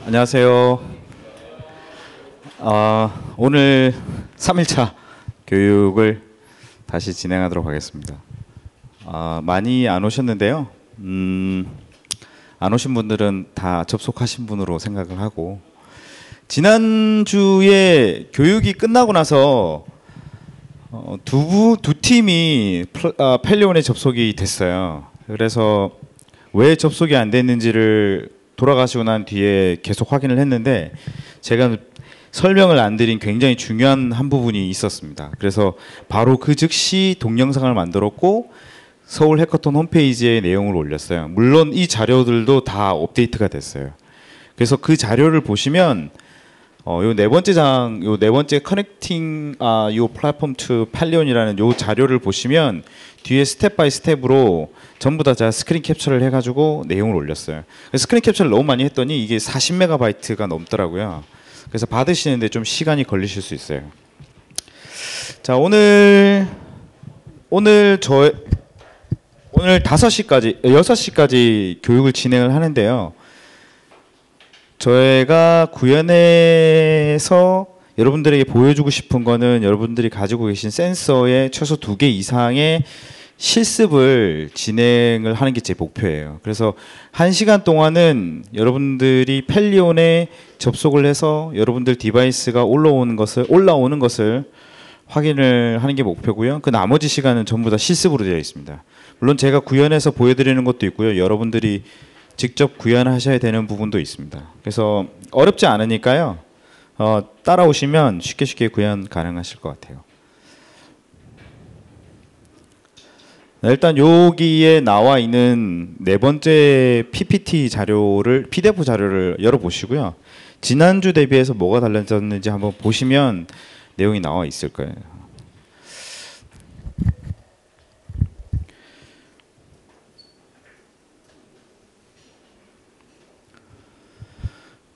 안녕하세요. 오늘 3일차 교육을 다시 진행하도록 하겠습니다. 많이 안 오셨는데요. 안 오신 분들은 다 접속하신 분으로 생각을 하고, 지난주에 교육이 끝나고 나서 두 팀이 펠리온에 접속이 됐어요. 그래서 왜 접속이 안 됐는지를 돌아가시고 난 뒤에 계속 확인을 했는데, 제가 설명을 안 드린 굉장히 중요한 한 부분이 있었습니다. 그래서 바로 그 즉시 동영상을 만들었고 서울 해커톤 홈페이지에 내용을 올렸어요. 물론 이 자료들도 다 업데이트가 됐어요. 그래서 그 자료를 보시면 요 네 번째 커넥팅 요 플랫폼 투 펠리온이라는 요 자료를 보시면 뒤에 스텝 바이 스텝으로 전부 다 제가 스크린 캡처를 해가지고 내용을 올렸어요. 스크린 캡처를 너무 많이 했더니 이게 40MB가 넘더라고요. 그래서 받으시는데 좀 시간이 걸리실 수 있어요. 자, 오늘 6시까지 교육을 진행을 하는데요. 저희가 구현해서 여러분들에게 보여주고 싶은 거는 여러분들이 가지고 계신 센서의 최소 2개 이상의 실습을 진행을 하는 게 제 목표예요. 그래서 1시간 동안은 여러분들이 펠리온에 접속을 해서 여러분들 디바이스가 올라오는 것을 확인을 하는 게 목표고요. 그 나머지 시간은 전부 다 실습으로 되어 있습니다. 물론 제가 구현해서 보여드리는 것도 있고요. 여러분들이 직접 구현하셔야 되는 부분도 있습니다. 그래서 어렵지 않으니까요. 따라오시면 쉽게 구현 가능하실 것 같아요. 일단 여기에 나와 있는 네 번째 PPT 자료를, PDF 자료를 열어보시고요. 지난주 대비해서 뭐가 달라졌는지 한번 보시면 내용이 나와 있을 거예요.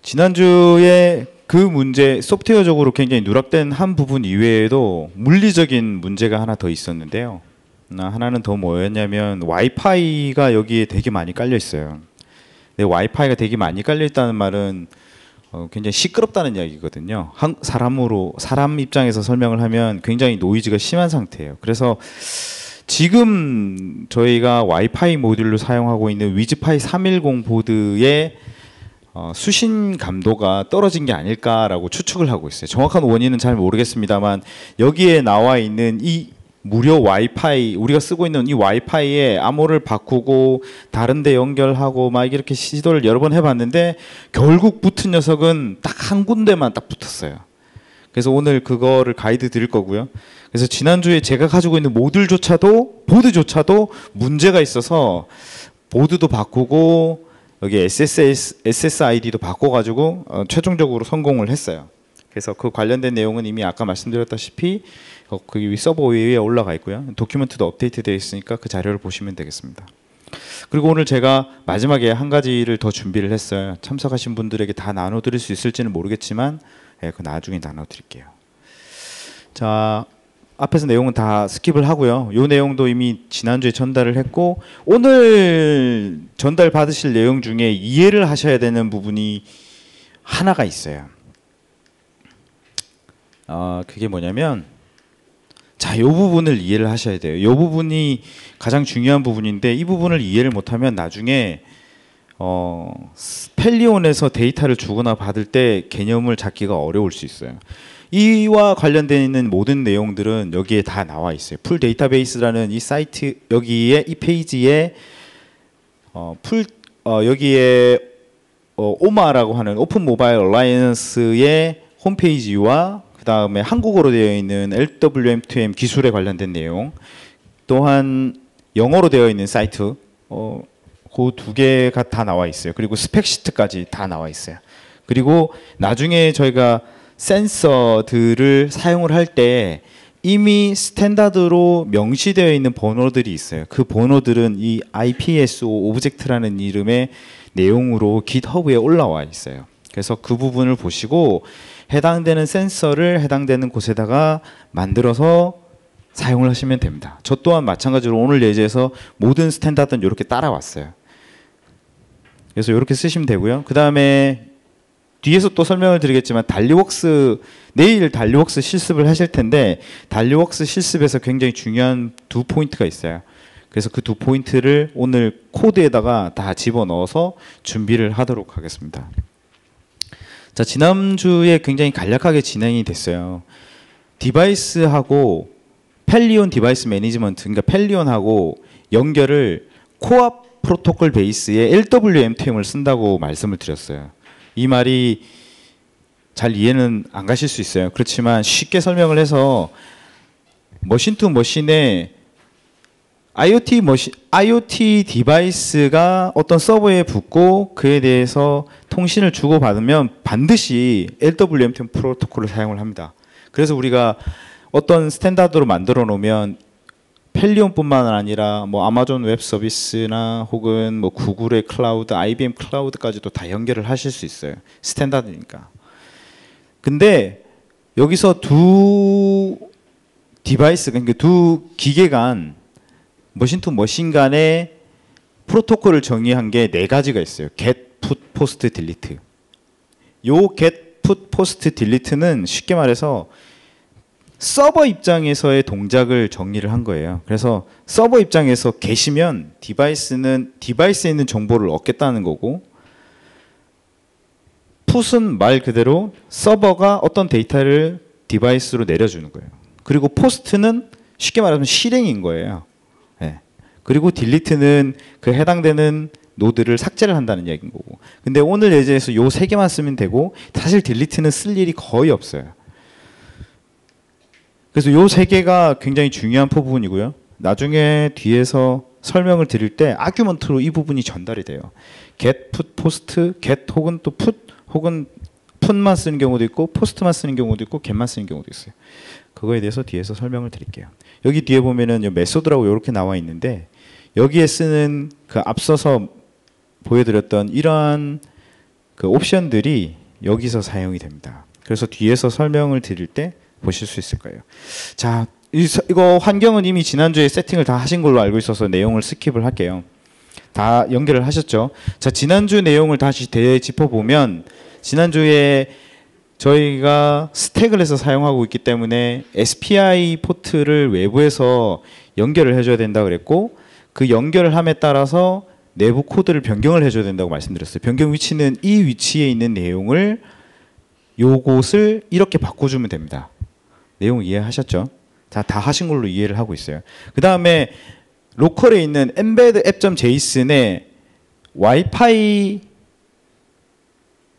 지난주에 그 문제, 소프트웨어적으로 굉장히 누락된 한 부분 이외에도 물리적인 문제가 하나 더 있었는데요. 하나는 더 뭐였냐면 와이파이가 여기에 되게 많이 깔려 있어요. 근데 와이파이가 되게 많이 깔려 있다는 말은 굉장히 시끄럽다는 이야기거든요. 사람 입장에서 설명을 하면 굉장히 노이즈가 심한 상태예요. 그래서 지금 저희가 와이파이 모듈로 사용하고 있는 위즈파이 310 보드의 수신 감도가 떨어진 게 아닐까라고 추측을 하고 있어요. 정확한 원인은 잘 모르겠습니다만, 여기에 나와 있는 이 무료 와이파이, 우리가 쓰고 있는 이 와이파이에 암호를 바꾸고 다른 데 연결하고 막 이렇게 시도를 여러 번 해봤는데 결국 붙은 녀석은 딱 한 군데만 딱 붙었어요. 그래서 오늘 그거를 가이드 드릴 거고요. 그래서 지난주에 제가 가지고 있는 보드조차도 문제가 있어서 보드도 바꾸고 여기 SSID도 바꿔가지고 최종적으로 성공을 했어요. 그래서 그 관련된 내용은 이미 아까 말씀드렸다시피 그 서버 위에 올라가 있고요. 도큐멘트도 업데이트 되어 있으니까 그 자료를 보시면 되겠습니다. 그리고 오늘 제가 마지막에 한 가지를 더 준비를 했어요. 참석하신 분들에게 다 나눠드릴 수 있을지는 모르겠지만 그 나중에 나눠드릴게요. 자, 앞에서 내용은 다 스킵을 하고요. 이 내용도 이미 지난주에 전달을 했고, 오늘 전달 받으실 내용 중에 이해를 하셔야 되는 부분이 하나가 있어요. 그게 뭐냐면, 자, 이 부분을 이해를 하셔야 돼요. 이 부분이 가장 중요한 부분인데, 이 부분을 이해를 못하면 나중에 펠리온에서 데이터를 주거나 받을 때 개념을 잡기가 어려울 수 있어요. 이와 관련되어 있는 모든 내용들은 여기에 다 나와 있어요. 풀 데이터베이스라는 이 사이트, 여기에 이 페이지에 여기에 오마라고 하는 오픈 모바일 얼라이언스의 홈페이지와 그 다음에 한국어로 되어 있는 LWM2M 기술에 관련된 내용, 또한 영어로 되어 있는 사이트, 그 두 개가 다 나와 있어요. 그리고 스펙 시트까지 다 나와 있어요. 그리고 나중에 저희가 센서들을 사용을 할 때 이미 스탠다드로 명시되어 있는 번호들이 있어요. 그 번호들은 이 IPSO 오브젝트라는 이름의 내용으로 GitHub에 올라와 있어요. 그래서 그 부분을 보시고 해당되는 센서를 해당되는 곳에다가 만들어서 사용을 하시면 됩니다. 저 또한 마찬가지로 오늘 예제에서 모든 스탠다드는 이렇게 따라왔어요. 그래서 이렇게 쓰시면 되고요. 그 다음에 뒤에서 또 설명을 드리겠지만 내일 달리웍스 실습을 하실 텐데 달리웍스 실습에서 굉장히 중요한 두 포인트가 있어요. 그래서 그 두 포인트를 오늘 코드에다가 다 집어넣어서 준비를 하도록 하겠습니다. 자, 지난주에 굉장히 간략하게 진행이 됐어요. 디바이스하고 펠리온 디바이스 매니지먼트, 그러니까 펠리온하고 연결을 코어 프로토콜 베이스의 LWMTM을 쓴다고 말씀을 드렸어요. 이 말이 잘 이해는 안 가실 수 있어요. 그렇지만 쉽게 설명을 해서 머신 투 머신에 IoT 디바이스가 어떤 서버에 붙고 그에 대해서 통신을 주고받으면 반드시 LWMTM 프로토콜을 사용을 합니다. 그래서 우리가 어떤 스탠다드로 만들어 놓으면 펠리온뿐만 아니라 뭐 아마존 웹 서비스나 혹은 뭐 구글의 클라우드, IBM 클라우드까지도 다 연결을 하실 수 있어요. 스탠다드니까. 근데 여기서 두 디바이스, 그러니까 두 기계 간 머신 투 머신 간의 프로토콜을 정의한 게 네 가지가 있어요. get, put, post, delete. 요 get, put, post, delete는 쉽게 말해서 서버 입장에서의 동작을 정리를 한 거예요. 그래서 서버 입장에서 계시면 디바이스에 있는 정보를 얻겠다는 거고, put은 말 그대로 서버가 어떤 데이터를 디바이스로 내려주는 거예요. 그리고 post는 쉽게 말하면 실행인 거예요. 네. 그리고 delete는 그 해당되는 노드를 삭제를 한다는 얘기인 거고. 근데 오늘 예제에서 요 세 개만 쓰면 되고 사실 delete는 쓸 일이 거의 없어요. 그래서 요 세 개가 굉장히 중요한 부분이고요. 나중에 뒤에서 설명을 드릴 때 아규먼트로 이 부분이 전달이 돼요. get, put, post, get 혹은 또 put 혹은 put만 쓰는 경우도 있고 post만 쓰는 경우도 있고 get만 쓰는 경우도 있어요. 그거에 대해서 뒤에서 설명을 드릴게요. 여기 뒤에 보면은 메소드라고 이렇게 나와 있는데 여기에 쓰는 그 앞서서 보여드렸던 이러한 그 옵션들이 여기서 사용이 됩니다. 그래서 뒤에서 설명을 드릴 때 보실 수 있을 거예요. 자, 이거 환경은 이미 지난주에 세팅을 다 하신 걸로 알고 있어서 내용을 스킵을 할게요. 다 연결을 하셨죠? 자, 지난주 내용을 다시 되짚어보면 지난주에 저희가 스택을 해서 사용하고 있기 때문에 SPI 포트를 외부에서 연결을 해줘야 된다고 그랬고 그 연결을 함에 따라서 내부 코드를 변경을 해줘야 된다고 말씀드렸어요. 변경 위치는 이 위치에 있는 내용을 요것을 이렇게 바꿔주면 됩니다. 내용 이해하셨죠? 자, 다 하신 걸로 이해를 하고 있어요. 그 다음에 로컬에 있는 embed app.json의 와이파이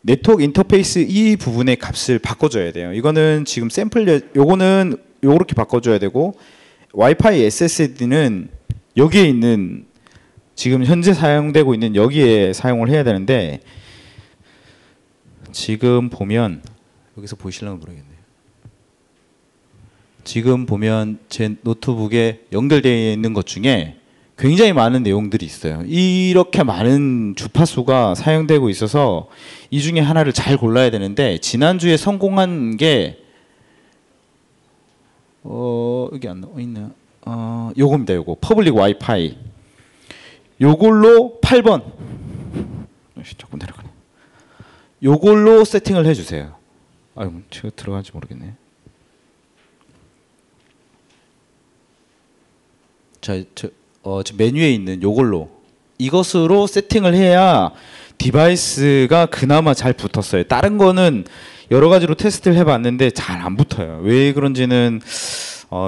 네트워크 인터페이스 이 부분의 값을 바꿔줘야 돼요. 이거는 지금 요거는 요렇게 바꿔줘야 되고 와이파이 SSD는 여기에 있는 지금 현재 사용되고 있는 여기에 사용을 해야 되는데 지금 보면 여기서 보이실려나 모르겠네요. 지금 보면 제 노트북에 연결되어 있는 것 중에 굉장히 많은 내용들이 있어요. 이렇게 많은 주파수가 사용되고 있어서 이 중에 하나를 잘 골라야 되는데 지난주에 성공한 게 여기 안 나와 있나? 요겁니다. 요거 퍼블릭 와이파이. 요걸로 8번. 자꾸 내려가네. 요걸로 세팅을 해주세요. 아유, 제가 들어갈지 모르겠네. 자, 지금 메뉴에 있는 요걸로 이것으로 세팅을 해야 디바이스가 그나마 잘 붙었어요. 다른 거는 여러 가지로 테스트를 해봤는데 잘 안 붙어요. 왜 그런지는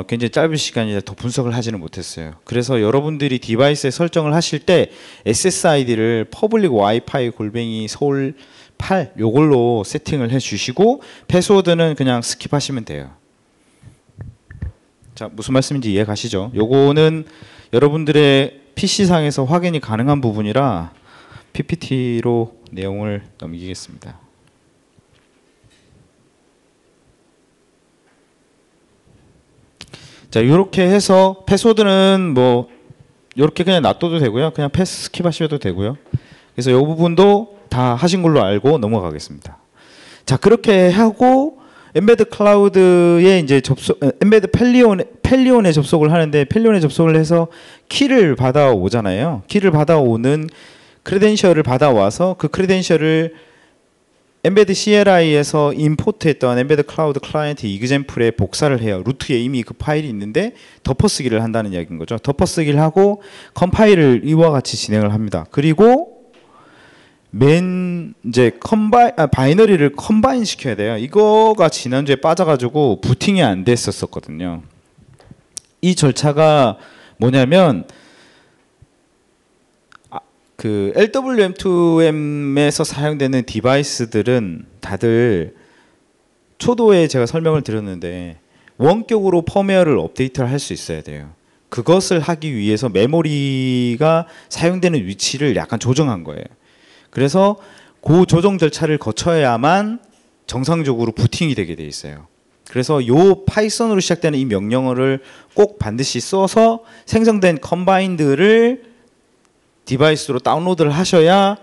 굉장히 짧은 시간이라 더 분석을 하지는 못했어요. 그래서 여러분들이 디바이스에 설정을 하실 때 SSID를 퍼블릭 와이파이 골뱅이 서울 8 요걸로 세팅을 해주시고 패스워드는 그냥 스킵하시면 돼요. 자, 무슨 말씀인지 이해 가시죠? 요거는 여러분들의 PC상에서 확인이 가능한 부분이라 PPT로 내용을 넘기겠습니다. 자, 이렇게 해서 패스워드는 뭐 이렇게 그냥 놔둬도 되고요. 그냥 패스 스킵하셔도 되고요. 그래서 이 부분도 다 하신 걸로 알고 넘어가겠습니다. 자, 그렇게 하고 엠베드 클라우드에 이제 엠베드 펠리온에 접속을 하는데 펠리온에 접속을 해서 키를 받아오잖아요. 키를 받아오는 크레덴셜을 받아와서 그 크레덴셜을 엠베드 CLI에서 임포트했던 엠베드 클라우드 클라이언트 이그젬플에 복사를 해요. 루트에 이미 그 파일이 있는데 덮어쓰기를 한다는 이야기인 거죠. 덮어쓰기를 하고 컴파일을 이와 같이 진행을 합니다. 그리고 이제 바이너리를 컴바인 시켜야 돼요. 이거가 지난주에 빠져가지고 부팅이 안 됐었거든요. 이 절차가 뭐냐면 그 LWM2M에서 사용되는 디바이스들은 다들 초도에 제가 설명을 드렸는데 원격으로 펌웨어를 업데이트를 할 수 있어야 돼요. 그것을 하기 위해서 메모리가 사용되는 위치를 약간 조정한 거예요. 그래서 그 조정 절차를 거쳐야만 정상적으로 부팅이 되게 돼 있어요. 그래서 요 파이썬으로 시작되는 이 명령어를 꼭 반드시 써서 생성된 컴바인드를 디바이스로 다운로드를 하셔야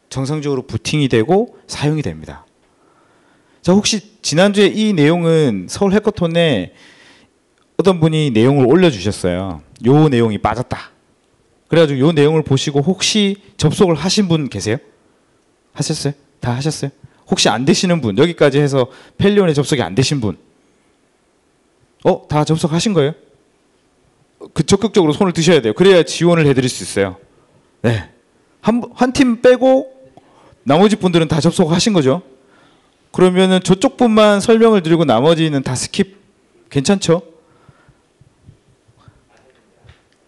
정상적으로 부팅이 되고 사용이 됩니다. 자, 혹시 지난주에 이 내용은 서울 해커톤에 어떤 분이 내용을 올려주셨어요. 요 내용이 빠졌다. 그래가지고 요 내용을 보시고 혹시 접속을 하신 분 계세요? 하셨어요? 다 하셨어요? 혹시 안 되시는 분, 여기까지 해서 펠리온에 접속이 안 되신 분, 다 접속하신 거예요? 적극적으로 손을 드셔야 돼요. 그래야 지원을 해드릴 수 있어요. 네. 한 팀 빼고 나머지 분들은 다 접속하신 거죠? 그러면은 저쪽 분만 설명을 드리고 나머지는 다 스킵 괜찮죠?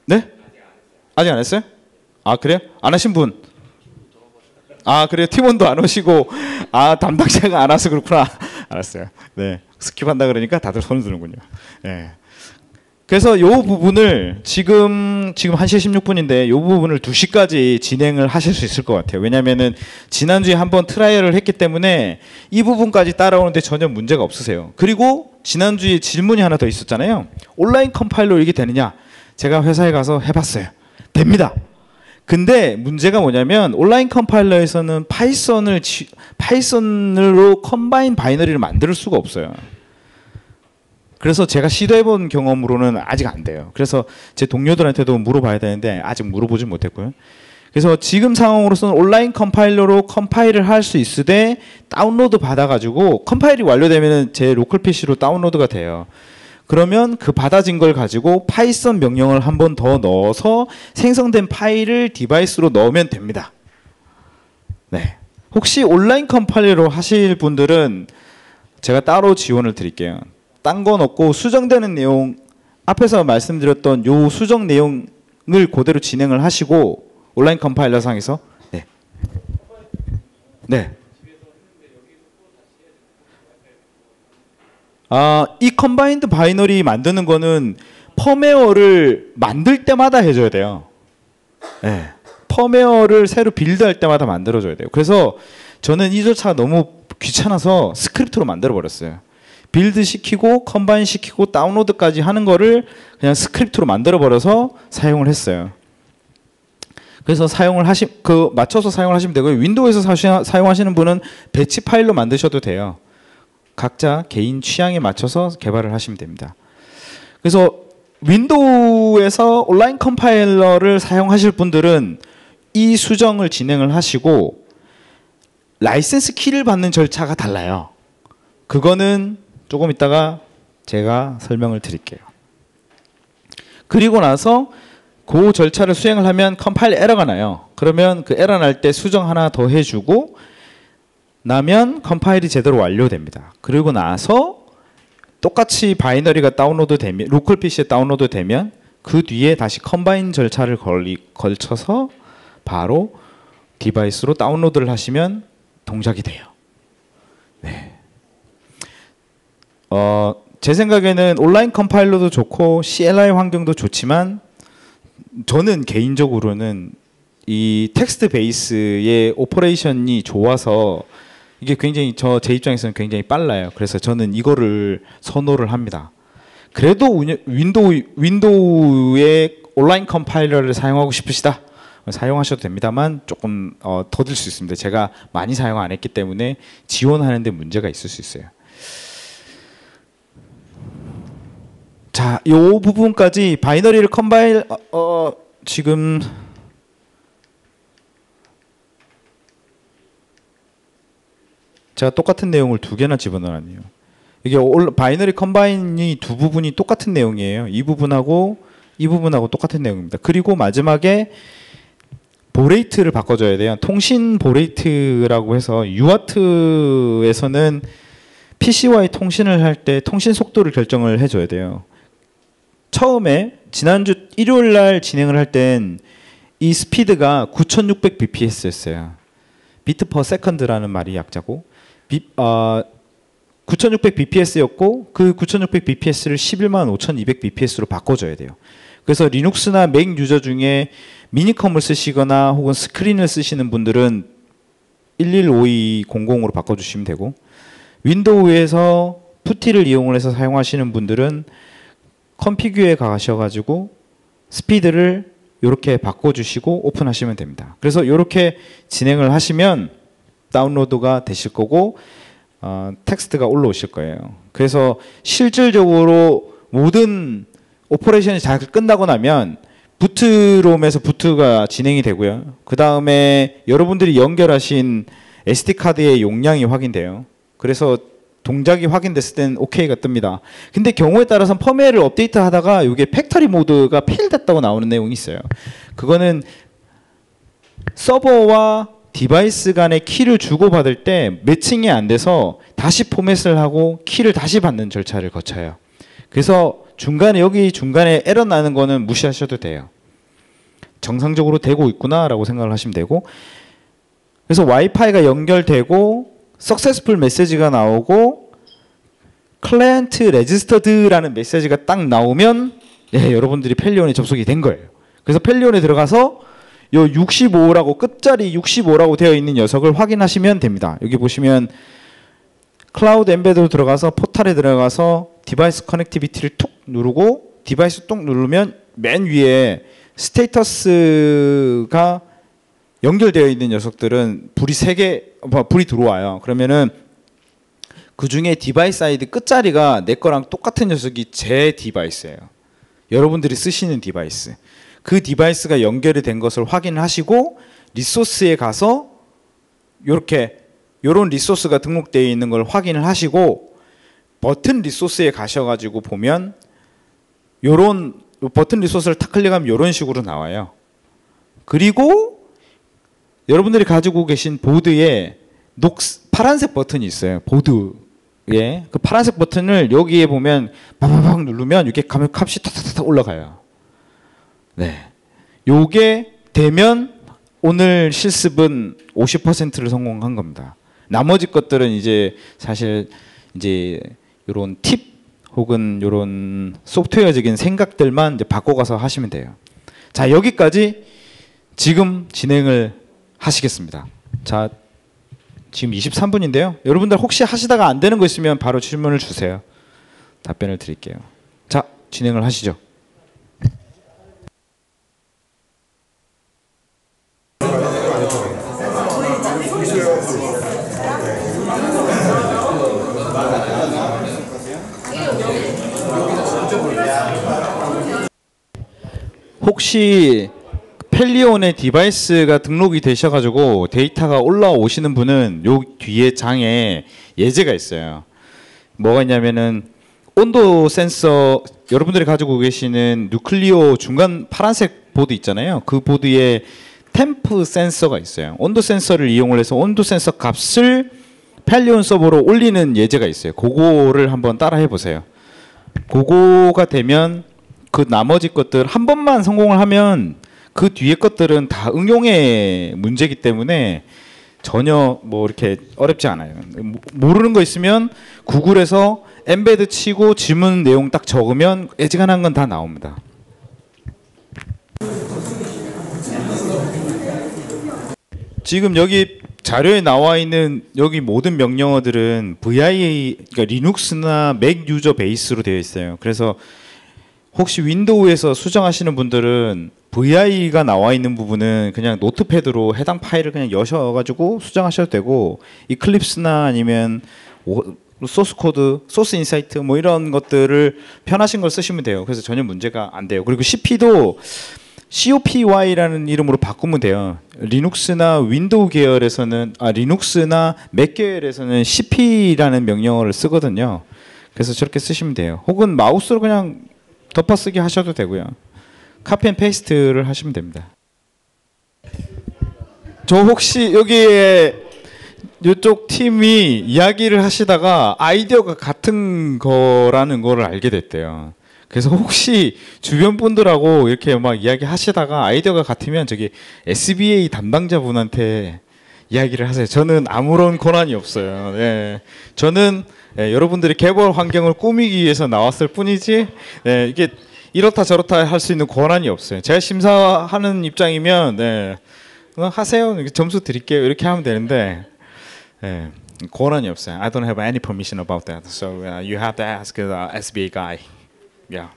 네? 아직 안 했어요? 아, 그래요? 안 하신 분? 아, 그래요? 팀원도 안 오시고, 담당자가 안 와서 그렇구나. 알았어요. 네. 스킵한다 그러니까 다들 손을 드는군요. 네. 그래서 요 부분을 지금 1시 16분인데 요 부분을 2시까지 진행을 하실 수 있을 것 같아요. 왜냐면은 지난주에 한번 트라이얼을 했기 때문에 이 부분까지 따라오는데 전혀 문제가 없으세요. 그리고 지난주에 질문이 하나 더 있었잖아요. 온라인 컴파일러 이게 되느냐? 제가 회사에 가서 해봤어요. 됩니다. 근데 문제가 뭐냐면 온라인 컴파일러에서는 파이썬으로 컴바인 바이너리를 만들 수가 없어요. 그래서 제가 시도해본 경험으로는 아직 안 돼요. 그래서 제 동료들한테도 물어봐야 되는데 아직 물어보지 못했고요. 그래서 지금 상황으로서는 온라인 컴파일러로 컴파일을 할 수 있으되 다운로드 받아가지고 컴파일이 완료되면 제 로컬 PC로 다운로드가 돼요. 그러면 그 받아진 걸 가지고 파이썬 명령을 한 번 더 넣어서 생성된 파일을 디바이스로 넣으면 됩니다. 네. 혹시 온라인 컴파일러로 하실 분들은 제가 따로 지원을 드릴게요. 딴 건 없고 수정되는 내용, 앞에서 말씀드렸던 요 수정 내용을 그대로 진행을 하시고 온라인 컴파일러 상에서 네. 네. 이 컴바인드 바이너리 만드는 거는 펌웨어를 만들 때마다 해줘야 돼요. 네. 펌웨어를 새로 빌드할 때마다 만들어줘야 돼요. 그래서 저는 이 절차가 너무 귀찮아서 스크립트로 만들어 버렸어요. 빌드 시키고 컴바인 시키고 다운로드까지 하는 거를 그냥 스크립트로 만들어 버려서 사용을 했어요. 그래서 맞춰서 사용을 하시면 되고요. 윈도우에서 사용하시는 분은 배치 파일로 만드셔도 돼요. 각자 개인 취향에 맞춰서 개발을 하시면 됩니다. 그래서 윈도우에서 온라인 컴파일러를 사용하실 분들은 이 수정을 진행을 하시고 라이센스 키를 받는 절차가 달라요. 그거는 조금 이따가 제가 설명을 드릴게요. 그리고 나서 그 절차를 수행을 하면 컴파일 에러가 나요. 그러면 그 에러 날 때 수정 하나 더 해주고 나면 컴파일이 제대로 완료됩니다. 그리고 나서 똑같이 바이너리가 다운로드 되면 로컬 PC에 다운로드 되면 그 뒤에 다시 컴바인 절차를 걸쳐서 바로 디바이스로 다운로드를 하시면 동작이 돼요. 네. 제 생각에는 온라인 컴파일러도 좋고 CLI 환경도 좋지만 저는 개인적으로는 이 텍스트 베이스의 오퍼레이션이 좋아서 이게 굉장히 제 입장에서는 굉장히 빨라요. 그래서 저는 이거를 선호를 합니다. 그래도 윈도우의 온라인 컴파일러를 사용하고 싶으시다 사용하셔도 됩니다만 조금 더딜 수 있습니다. 제가 많이 사용 안 했기 때문에 지원하는 데 문제가 있을 수 있어요. 자, 이 부분까지 바이너리를 컴파일 지금 제가 똑같은 내용을 두 개나 집어넣었네요. 이게 바이너리 컴바인이 두 부분이 똑같은 내용이에요. 이 부분하고 똑같은 내용입니다. 그리고 마지막에 보레이트를 바꿔줘야 돼요. 통신 보레이트라고 해서 UART에서는 PC와의 통신을 할 때 통신 속도를 결정을 해줘야 돼요. 처음에 지난주 일요일 날 진행을 할 땐 이 스피드가 9600bps였어요. 비트 퍼 세컨드라는 말이 약자고 9600bps였고 그 9600bps를 115,200bps로 바꿔줘야 돼요. 그래서 리눅스나 맥 유저 중에 미니컴을 쓰시거나 혹은 스크린을 쓰시는 분들은 115200으로 바꿔주시면 되고 윈도우에서 푸티를 이용을 해서 사용하시는 분들은 컨피규어에 가셔가지고 스피드를 이렇게 바꿔주시고 오픈하시면 됩니다. 그래서 이렇게 진행을 하시면 다운로드가 되실 거고 텍스트가 올라오실 거예요. 그래서 실질적으로 모든 오퍼레이션이 잘 끝나고 나면 부트롬에서 부트가 진행이 되고요. 그 다음에 여러분들이 연결하신 SD카드의 용량이 확인돼요. 그래서 동작이 확인됐을 땐 OK가 뜹니다. 근데 경우에 따라서 펌웨어를 업데이트 하다가 이게 팩토리 모드가 페일됐다고 나오는 내용이 있어요. 그거는 서버와 디바이스 간의 키를 주고받을 때 매칭이 안 돼서 다시 포맷을 하고 키를 다시 받는 절차를 거쳐요. 그래서 여기 중간에 에러 나는 거는 무시하셔도 돼요. 정상적으로 되고 있구나라고 생각을 하시면 되고, 그래서 와이파이가 연결되고 석세스풀 메시지가 나오고 클라이언트 레지스터드라는 메시지가 딱 나오면 여러분들이 펠리온에 접속이 된 거예요. 그래서 펠리온에 들어가서 요 65라고 끝자리 65라고 되어 있는 녀석을 확인하시면 됩니다. 여기 보시면 클라우드 엠베드로 들어가서 포탈에 들어가서 디바이스 커넥티비티를 툭 누르고 디바이스 뚝 누르면 맨 위에 스테이터스가 연결되어 있는 녀석들은 불이 들어와요. 그러면은 그 중에 디바이스 아이디 끝자리가 내 거랑 똑같은 녀석이 제 디바이스예요. 여러분들이 쓰시는 디바이스. 그 디바이스가 연결이 된 것을 확인하시고 리소스에 가서 요런 리소스가 등록되어 있는 걸 확인을 하시고 버튼 리소스에 가셔가지고 보면 요런 버튼 리소스를 탁 클릭하면 요런 식으로 나와요. 그리고 여러분들이 가지고 계신 보드에 파란색 버튼이 있어요. 보드에 그 파란색 버튼을 여기에 보면 바바박 누르면 이렇게 가면 값이 탁탁탁 올라가요. 네, 요게 되면 오늘 실습은 50%를 성공한 겁니다. 나머지 것들은 이제 사실 이제 이런 팁 혹은 이런 소프트웨어적인 생각들만 이제 바꿔가서 하시면 돼요. 자, 여기까지 지금 진행을 하시겠습니다. 자, 지금 23분인데요. 여러분들 혹시 하시다가 안 되는 거 있으면 바로 질문을 주세요. 답변을 드릴게요. 자, 진행을 하시죠. 혹시 펠리온의 디바이스가 등록이 되셔가지고 데이터가 올라오시는 분은 요 뒤에 장에 예제가 있어요. 뭐가 있냐면은 온도 센서, 여러분들이 가지고 계시는 누클리오 중간 파란색 보드 있잖아요. 그 보드에 템프 센서가 있어요. 온도 센서를 이용을 해서 온도 센서 값을 펠리온 서버로 올리는 예제가 있어요. 그거를 한번 따라 해보세요. 그거가 되면 그 나머지 것들 한 번만 성공을 하면 그 뒤에 것들은 다 응용의 문제이기 때문에 전혀 뭐 이렇게 어렵지 않아요. 모르는 거 있으면 구글에서 엠베드 치고 질문 내용 딱 적으면 애지간한 건 다 나옵니다. 지금 여기 자료에 나와 있는 여기 모든 명령어들은 VI, 그러니까 리눅스나 맥 유저 베이스로 되어 있어요. 그래서 혹시 윈도우에서 수정하시는 분들은 VI가 나와 있는 부분은 그냥 노트패드로 해당 파일을 그냥 여셔가지고 수정하셔도 되고, 이클립스나 아니면 소스 코드, 소스 인사이트 뭐 이런 것들을 편하신 걸 쓰시면 돼요. 그래서 전혀 문제가 안 돼요. 그리고 CP도 COPY라는 이름으로 바꾸면 돼요. 리눅스나 윈도우 계열에서는 리눅스나 맥 계열에서는 cp라는 명령어를 쓰거든요. 그래서 저렇게 쓰시면 돼요. 혹은 마우스로 그냥 덮어쓰기 하셔도 되고요. 카피 앤 페이스트를 하시면 됩니다. 저 혹시 여기에 이쪽 팀이 이야기를 하시다가 아이디어가 같은 거라는 거를 알게 됐대요. 그래서 혹시 주변 분들하고 이렇게 막 이야기 하시다가 아이디어가 같으면 저기 SBA 담당자분한테 이야기를 하세요. 저는 아무런 권한이 없어요. 네. 저는 여러분들이 개발 환경을 꾸미기 위해서 나왔을 뿐이지 이게 이렇다 저렇다 할 수 있는 권한이 없어요. 제가 심사하는 입장이면 하세요. 점수 드릴게요. 이렇게 하면 되는데 권한이 없어요. I don't have any permission about that. So you have to ask the SBA guy. Yeah.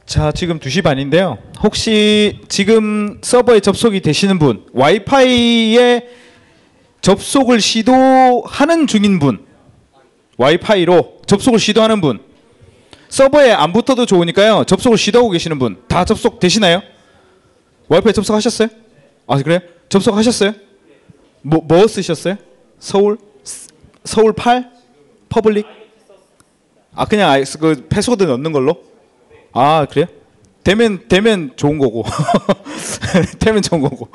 자, 지금 2시 반인데요. 혹시 지금 서버에 접속이 되시는 분, 와이파이에 접속을 시도하는 중인 분, 와이파이로 접속을 시도하는 분, 서버에 안 붙어도 좋으니까요. 접속을 시도하고 계시는 분, 다 접속 되시나요? 와이파이 접속하셨어요? 아, 그래요? 접속하셨어요? 뭐 쓰셨어요? 서울 8? 퍼블릭? 그냥 그 패스워드 넣는 걸로? 아, 그래요? 되면 좋은 거고. 되면 좋은 거고.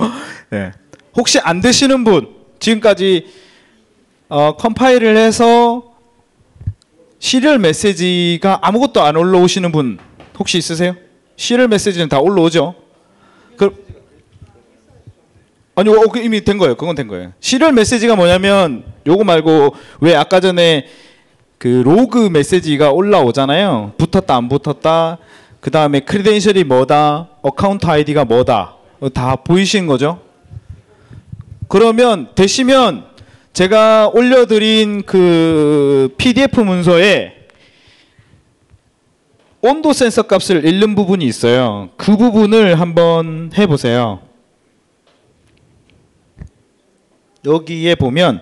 네. 혹시 안 되시는 분, 지금까지 컴파일을 해서 시리얼 메시지가 아무것도 안 올라오시는 분 혹시 있으세요? 시리얼 메시지는 다 올라오죠? 아니요, 이미 된 거예요. 그건 된 거예요. 시리얼 메시지가 뭐냐면 요거 말고 왜 아까 전에 그 로그 메시지가 올라오잖아요. 붙었다 안 붙었다. 그 다음에 크리덴셜이 뭐다. 어카운트 아이디가 뭐다. 다 보이시는 거죠? 그러면 되시면 제가 올려드린 그 PDF 문서에 온도 센서 값을 읽는 부분이 있어요. 그 부분을 한번 해보세요. 여기에 보면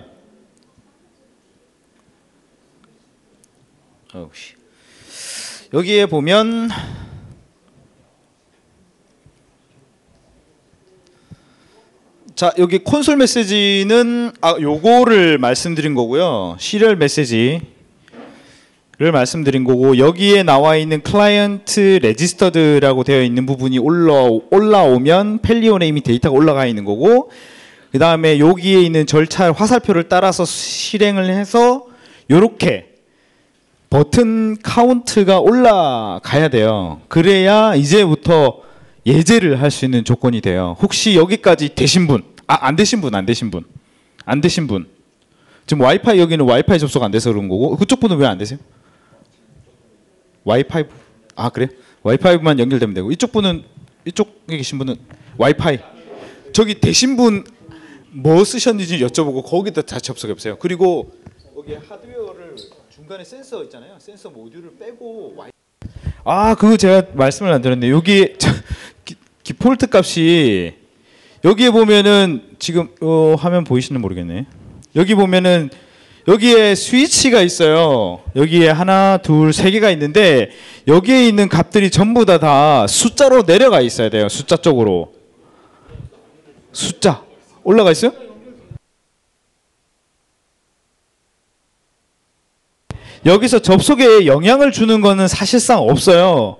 자, 여기 콘솔 메시지는 요거를 말씀드린 거고요. 시리얼 메시지를 말씀드린 거고, 여기에 나와 있는 클라이언트 레지스터드라고 되어 있는 부분이 올라오면 펠리온에 이미 데이터가 올라가 있는 거고, 그 다음에 여기에 있는 절차 화살표를 따라서 실행을 해서 요렇게 버튼 카운트가 올라가야 돼요. 그래야 이제부터 예제를 할 수 있는 조건이 돼요. 혹시 여기까지 되신 분, 안 되신 분. 지금 와이파이 여기는 와이파이 접속 안 돼서 그런 거고, 그쪽 분은 왜 안 되세요? 와이파이, 그래요? 와이파이만 연결되면 되고, 이쪽에 계신 분은 와이파이. 저기 되신 분 뭐 쓰셨는지 여쭤보고 거기다 다 접속해 보세요. 그리고 여기 하드웨어를 중간에 센서 있잖아요. 센서 모듈을 빼고 그거 제가 말씀을 안 드렸네요. 여기 디폴트 값이 여기에 보면은 지금 화면 보이시는 모르겠네. 여기 보면은 여기에 스위치가 있어요. 여기에 하나, 둘, 세 개가 있는데 여기에 있는 값들이 전부 다 숫자로 내려가 있어야 돼요. 숫자 쪽으로. 숫자 올라가 있어요? 여기서 접속에 영향을 주는 거는 사실상 없어요.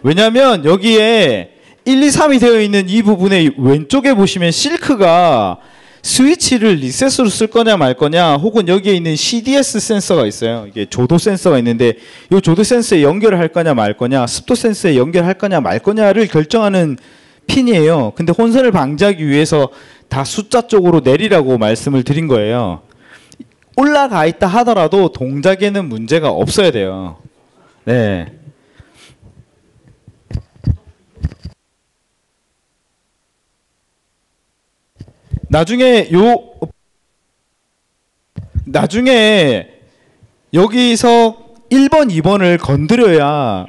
왜냐하면 여기에 1, 2, 3이 되어 있는 이 부분의 왼쪽에 보시면 실크가 스위치를 리셋으로 쓸 거냐 말 거냐, 혹은 여기에 있는 CDS 센서가 있어요. 이게 조도 센서가 있는데 이 조도 센서에 연결을 할 거냐 말 거냐, 습도 센서에 연결할 거냐 말 거냐를 결정하는 핀이에요. 근데 혼선을 방지하기 위해서 다 숫자 쪽으로 내리라고 말씀을 드린 거예요. 올라가 있다 하더라도 동작에는 문제가 없어야 돼요. 네. 나중에 여기서 1번, 2번을 건드려야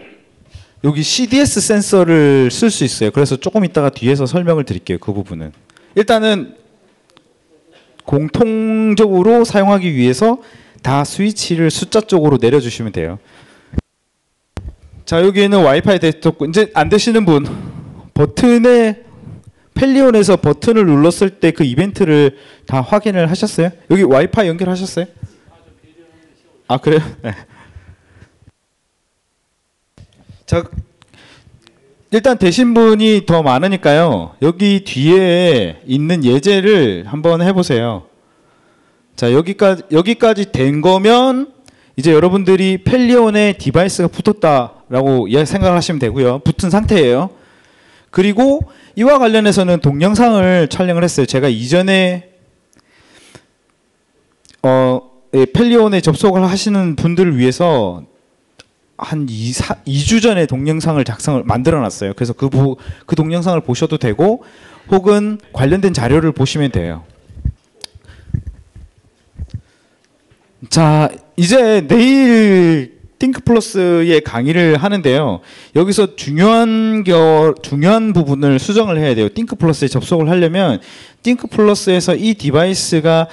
여기 CDS 센서를 쓸 수 있어요. 그래서 조금 이따가 뒤에서 설명을 드릴게요. 그 부분은. 일단은 공통적으로 사용하기 위해서 다 스위치를 숫자 쪽으로 내려주시면 돼요. 자, 여기에는 와이파이 됐고 이제 안 되시는 분 버튼에 펠리온에서 버튼을 눌렀을 때 그 이벤트를 다 확인을 하셨어요? 여기 와이파이 연결하셨어요? 아, 그래요? 네. 자, 일단 되신 분이 더 많으니까요. 여기 뒤에 있는 예제를 한번 해보세요. 자, 여기까지 된 거면 이제 여러분들이 펠리온에 디바이스가 붙었다라고 생각을 하시면 되고요. 붙은 상태예요. 그리고 이와 관련해서는 동영상을 촬영을 했어요. 제가 이전에 펠리온에 접속을 하시는 분들을 위해서 한 2주 전에 동영상을 만들어 놨어요. 그래서 그 동영상을 보셔도 되고 혹은 관련된 자료를 보시면 돼요. 자, 이제 내일 띵크플러스의 강의를 하는데요. 여기서 중요한 부분을 수정을 해야 돼요. 띵크플러스에 접속을 하려면 띵크플러스에서 이 디바이스가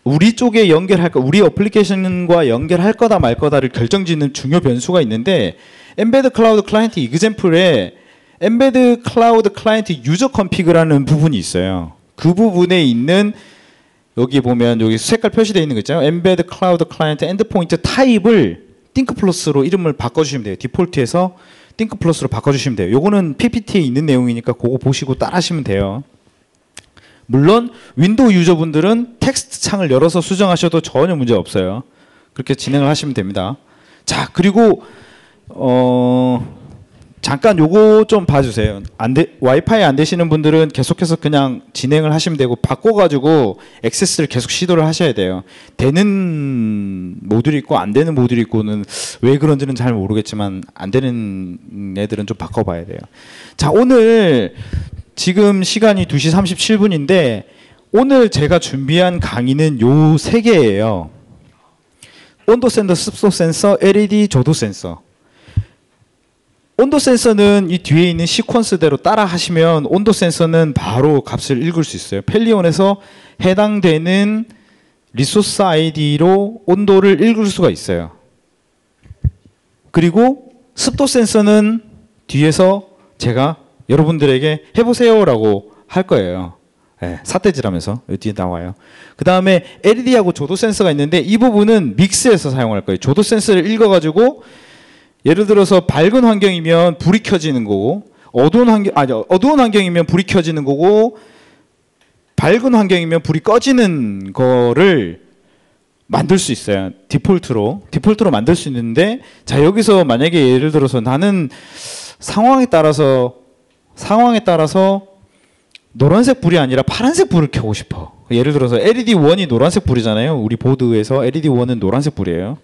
우리 쪽에 연결할까, 우리 어플리케이션과 연결할 거다 말 거다를 결정짓는 중요 변수가 있는데, 엠베드 클라우드 클라이언트 이그젬플에 엠베드 클라우드 클라이언트 유저 컨피그라는 부분이 있어요. 그 부분에 있는 여기 보면 여기 색깔 표시되어 있는 거 있잖아요. 엠베드 클라우드 클라이언트 엔드포인트 타입을 띵크플러스로 이름을 바꿔주시면 돼요. 디폴트에서 띵크플러스로 바꿔주시면 돼요. 요거는 PPT에 있는 내용이니까 그거 보시고 따라 하시면 돼요. 물론 윈도우 유저분들은 텍스트 창을 열어서 수정하셔도 전혀 문제 없어요. 그렇게 진행을 하시면 됩니다. 자, 그리고 잠깐 요거 좀 봐주세요. 와이파이 안 되시는 분들은 계속해서 그냥 진행을 하시면 되고, 바꿔가지고 액세스를 계속 시도를 하셔야 돼요. 되는 모듈이 있고 안 되는 모듈이 있고는 왜 그런지는 잘 모르겠지만 안 되는 애들은 좀 바꿔봐야 돼요. 자, 오늘 지금 시간이 2시 37분인데 오늘 제가 준비한 강의는 요 3개예요. 온도 센서, 습도 센서, LED 조도 센서. 온도 센서는 이 뒤에 있는 시퀀스대로 따라 하시면 온도 센서는 바로 값을 읽을 수 있어요. 펠리온에서 해당되는 리소스 아이디로 온도를 읽을 수가 있어요. 그리고 습도 센서는 뒤에서 제가 여러분들에게 해보세요라고 할 거예요. 네, 삿대질하면서 뒤에 나와요. 그 다음에 LED하고 조도 센서가 있는데 이 부분은 믹스해서 사용할 거예요. 조도 센서를 읽어가지고 예를 들어서 밝은 환경이면 불이 켜지는 거고, 어두운 환경이면 불이 켜지는 거고, 밝은 환경이면 불이 꺼지는 거를 만들 수 있어요. 디폴트로 만들 수 있는데, 자, 여기서 만약에 예를 들어서 나는 상황에 따라서 노란색 불이 아니라 파란색 불을 켜고 싶어. 예를 들어서 LED1이 노란색 불이잖아요. 우리 보드에서 LED1은 노란색 불이에요.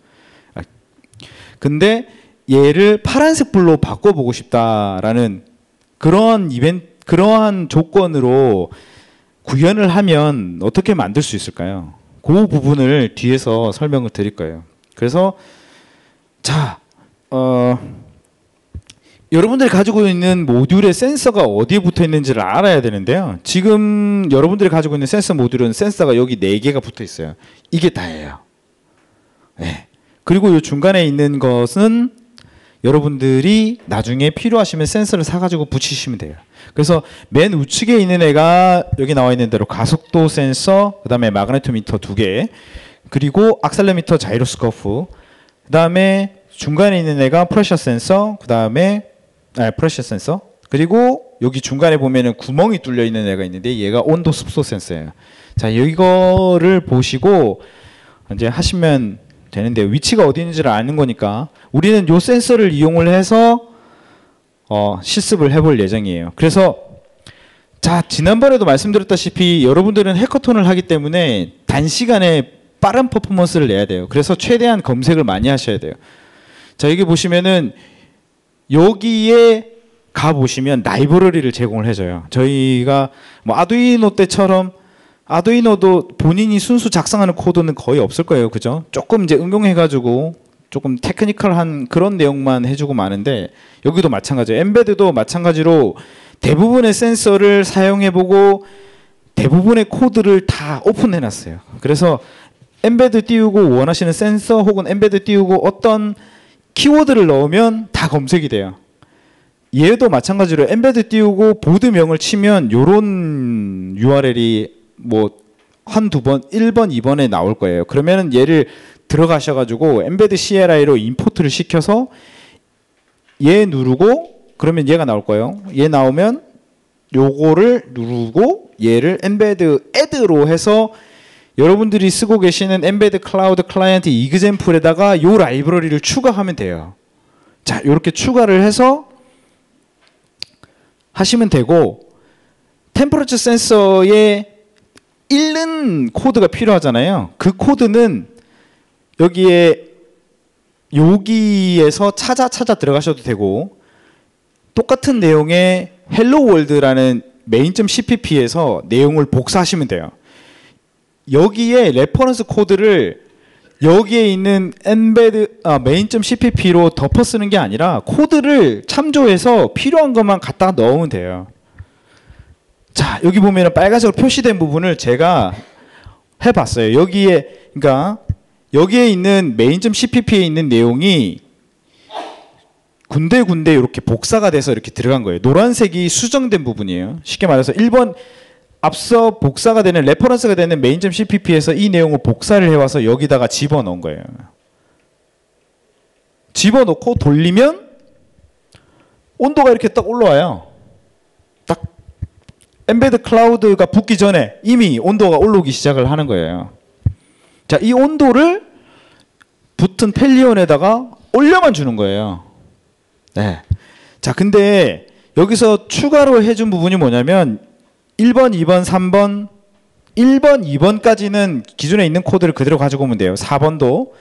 근데 얘를 파란색 불로 바꿔보고 싶다라는 그러한 조건으로 구현을 하면 어떻게 만들 수 있을까요? 그 부분을 뒤에서 설명을 드릴 거예요. 그래서 자, 여러분들이 가지고 있는 모듈의 센서가 어디에 붙어 있는지를 알아야 되는데요. 지금 여러분들이 가지고 있는 센서 모듈은 센서가 여기 4개가 붙어 있어요. 이게 다예요. 네. 그리고 이 중간에 있는 것은 여러분들이 나중에 필요하시면 센서를 사가지고 붙이시면 돼요. 그래서 맨 우측에 있는 애가 여기 나와 있는 대로 가속도 센서, 그 다음에 마그네토미터 2개, 그리고 악셀레미터 자이로스코프, 그 다음에 중간에 있는 애가 프레셔 센서, 그 다음에 프레셔 센서, 그리고 여기 중간에 보면은 구멍이 뚫려 있는 애가 있는데 얘가 온도 습도 센서예요. 자, 이거를 보시고 이제 하시면 되는데, 위치가 어디 있는지를 아는 거니까 우리는 요 센서를 이용을 해서 실습을 해볼 예정이에요. 그래서 자, 지난번에도 말씀드렸다시피 여러분들은 해커톤을 하기 때문에 단시간에 빠른 퍼포먼스를 내야 돼요. 그래서 최대한 검색을 많이 하셔야 돼요. 자, 여기 보시면은 여기에 가 보시면 라이브러리를 제공을 해줘요. 저희가 뭐 아두이노 때처럼, 아두이노도 본인이 순수 작성하는 코드는 거의 없을 거예요. 그죠? 조금 이제 응용해가지고 조금 테크니컬한 그런 내용만 해주고 마는데, 여기도 마찬가지예요. 엠베드도 마찬가지로 대부분의 센서를 사용해보고 대부분의 코드를 다 오픈해놨어요. 그래서 엠베드 띄우고 원하시는 센서 혹은 엠베드 띄우고 어떤 키워드를 넣으면 다 검색이 돼요. 얘도 마찬가지로 엠베드 띄우고 보드명을 치면 요런 URL이 뭐 한두 번, 1번, 2번에 나올 거예요. 그러면은 얘를 들어가셔가지고 엠베드 CLI로 임포트를 시켜서 얘 누르고 그러면 얘가 나올 거예요. 얘 나오면 요거를 누르고 얘를 엠베드 애드로 해서 여러분들이 쓰고 계시는 엠베드 클라우드 클라이언트 이그젬플에다가 요 라이브러리를 추가하면 돼요. 자, 이렇게 추가를 해서 하시면 되고, 템퍼러처 센서에 읽는 코드가 필요하잖아요. 그 코드는 여기에서 찾아 들어가셔도 되고, 똑같은 내용의 헬로 월드라는 main.cpp에서 내용을 복사하시면 돼요. 여기에 레퍼런스 코드를 여기에 있는 main.cpp로 덮어 쓰는 게 아니라 코드를 참조해서 필요한 것만 갖다 넣으면 돼요. 자, 여기 보면 빨간색으로 표시된 부분을 제가 해봤어요. 그러니까 여기에 있는 main.cpp에 있는 내용이 군데군데 이렇게 복사가 돼서 이렇게 들어간 거예요. 노란색이 수정된 부분이에요. 쉽게 말해서 1번 앞서 복사가 되는 레퍼런스가 되는 main.cpp에서 이 내용을 복사를 해와서 여기다가 집어넣은 거예요. 집어넣고 돌리면 온도가 이렇게 딱 올라와요. 딱 엠베드 클라우드가 붙기 전에 이미 온도가 올라오기 시작을 하는 거예요. 자, 이 온도를 붙은 펠리온에다가 올려만 주는 거예요. 네. 자, 근데 여기서 추가로 해준 부분이 뭐냐면 1번, 2번, 3번, 1번, 2번까지는 기존에 있는 코드를 그대로 가지고 오면 돼요. 4번도.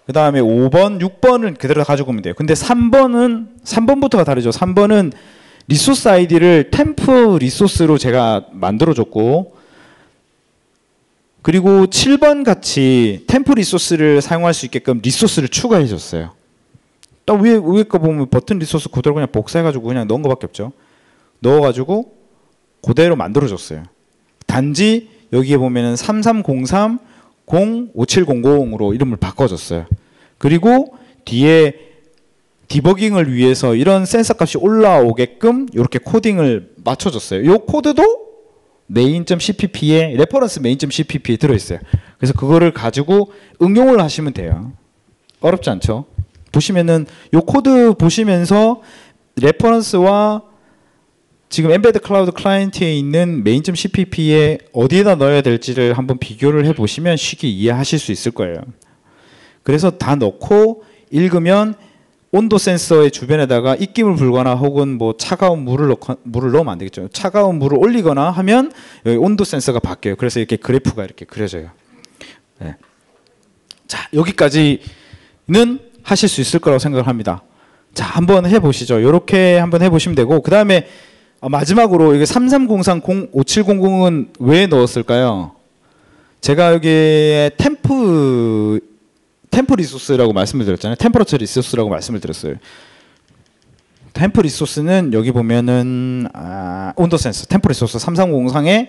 그 다음에 5번, 6번은 그대로 가지고 오면 돼요. 근데 3번부터가 다르죠. 3번은 리소스 아이디를 템프 리소스로 제가 만들어줬고, 그리고 7번 같이 템프 리소스를 사용할 수 있게끔 리소스를 추가해줬어요. 딱 위에 거 보면 버튼 리소스 그대로 그냥 복사해가지고 그냥 넣은 거밖에 없죠. 넣어가지고 그대로 만들어줬어요. 단지 여기에 보면은 3303-05700으로 이름을 바꿔줬어요. 그리고 뒤에 디버깅을 위해서 이런 센서 값이 올라오게끔 이렇게 코딩을 맞춰줬어요. 이 코드도 main.cpp에 레퍼런스 main.cpp에 들어있어요. 그래서 그거를 가지고 응용을 하시면 돼요. 어렵지 않죠? 보시면은 이 코드 보시면서 레퍼런스와 지금 엠베드 클라우드 클라이언트에 있는 main.cpp에 어디에다 넣어야 될지를 한번 비교를 해보시면 쉽게 이해하실 수 있을 거예요. 그래서 다 넣고 읽으면 온도 센서의 주변에다가 입김을 불거나 혹은 뭐 차가운 물을 넣으면 안 되겠죠. 차가운 물을 올리거나 하면 여기 온도 센서가 바뀌어요. 그래서 이렇게 그래프가 이렇게 그려져요. 네. 자, 여기까지는 하실 수 있을 거라고 생각을 합니다. 자, 한번 해보시죠. 이렇게 한번 해보시면 되고, 그 다음에 마지막으로 이게 3303-05700은 왜 넣었을까요? 제가 여기에 템프 리소스라고 말씀을 드렸잖아요. 템퍼러처 리소스라고 말씀을 드렸어요. 템프 리소스는 여기 보면은 온도 센서 템퍼 리소스 3303에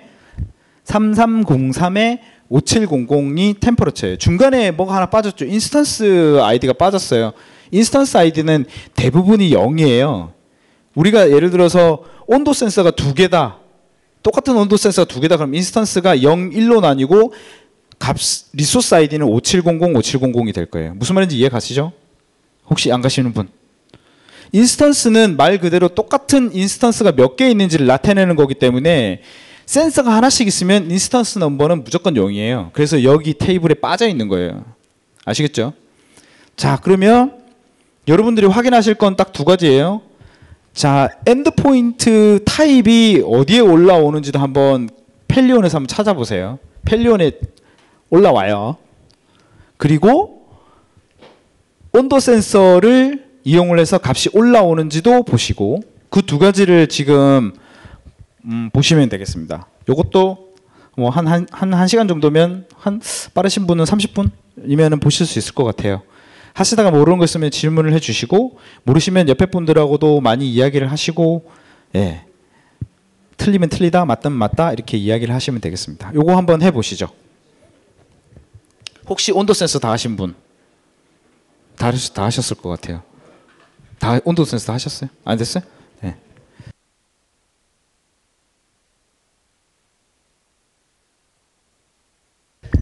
5700이 템퍼러처예요. 중간에 뭐가 하나 빠졌죠. 인스턴스 아이디가 빠졌어요. 인스턴스 아이디는 대부분이 0이에요. 우리가 예를 들어서 온도 센서가 두 개다. 똑같은 온도 센서가 두 개다. 그럼 인스턴스가 0, 1로 나뉘고 리소스 아이디는 5700이 될 거예요. 무슨 말인지 이해 가시죠? 혹시 안 가시는 분? 인스턴스는 말 그대로 똑같은 인스턴스가 몇 개 있는지를 나타내는 거기 때문에 센서가 하나씩 있으면 인스턴스 넘버는 무조건 0이에요. 그래서 여기 테이블에 빠져 있는 거예요. 아시겠죠? 자, 그러면 여러분들이 확인하실 건 딱 두 가지예요. 자, 엔드포인트 타입이 어디에 올라오는지도 한번 펠리온에서 한번 찾아보세요. 펠리온에 올라와요. 그리고 온도 센서를 이용을 해서 값이 올라오는지도 보시고, 그 두 가지를 지금 보시면 되겠습니다. 이것도 뭐 한 시간 정도면, 빠르신 분은 30분이면 보실 수 있을 것 같아요. 하시다가 모르는 거 있으면 질문을 해주시고, 모르시면 옆에 분들하고도 많이 이야기를 하시고, 예, 틀리면 틀리다, 맞다면 맞다 이렇게 이야기를 하시면 되겠습니다. 요거 한번 해보시죠. 혹시 온도 센서 다 하신 분? 다 다 하셨을 것 같아요. 다 온도 센서 다 하셨어요? 안 됐어요? 네.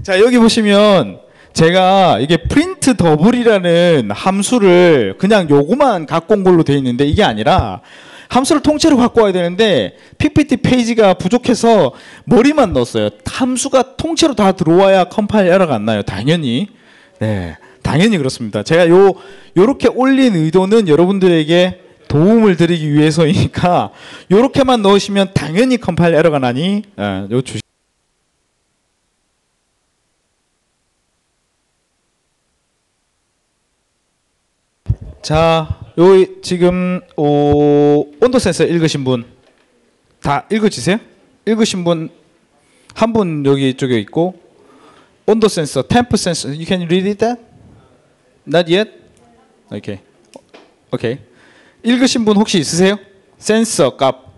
자, 여기 보시면 제가 이게 프린트 더블이라는 함수를 그냥 요거만 갖고 온 걸로 되어 있는데 이게 아니라 함수를 통째로 갖고 와야 되는데 PPT 페이지가 부족해서 머리만 넣었어요. 함수가 통째로 다 들어와야 컴파일 에러가 안 나요. 당연히. 네. 당연히 그렇습니다. 제가 요렇게 올린 의도는 여러분들에게 도움을 드리기 위해서이니까 요렇게만 넣으시면 당연히 컴파일 에러가 나니 요 주시 자, 요 지금 온도 센서 읽으신 분 다 읽어지세요? 읽으신 분 한 분 여기 쪽에 있고 온도 센서, 템프 센서, you can read it that? Not yet? Okay. Okay. 읽으신 분 혹시 있으세요? 센서 값.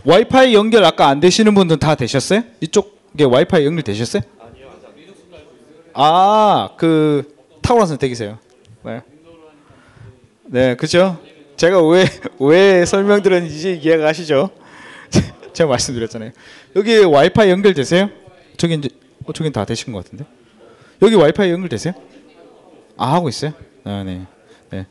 와이파이 연결 아까 안 되시는 분들 다 되셨어요? 이쪽에 와이파이 연결 되셨어요? 아니요. 아, 그 탁월한 선택이세요. 네. 네, 그죠? 제가 왜 설명드렸는지 이해가 가시죠? 제가 말씀드렸잖아요. 여기 와이파이 연결되세요? 저긴 다 되신 것 같은데. 여기 와이파이 연결되세요? 아, 하고 있어요? 아, 네. 네.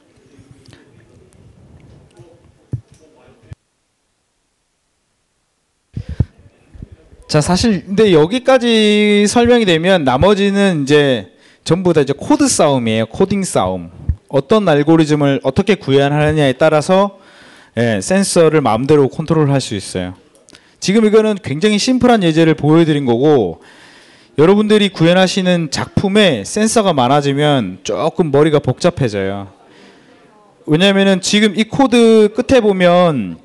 자, 사실 근데 여기까지 설명이 되면 나머지는 이제 전부 다 이제 코드 싸움이에요. 코딩 싸움. 어떤 알고리즘을 어떻게 구현하느냐에 따라서 센서를 마음대로 컨트롤할 수 있어요. 지금 이거는 굉장히 심플한 예제를 보여드린 거고 여러분들이 구현하시는 작품에 센서가 많아지면 조금 머리가 복잡해져요. 왜냐면은 지금 이 코드 끝에 보면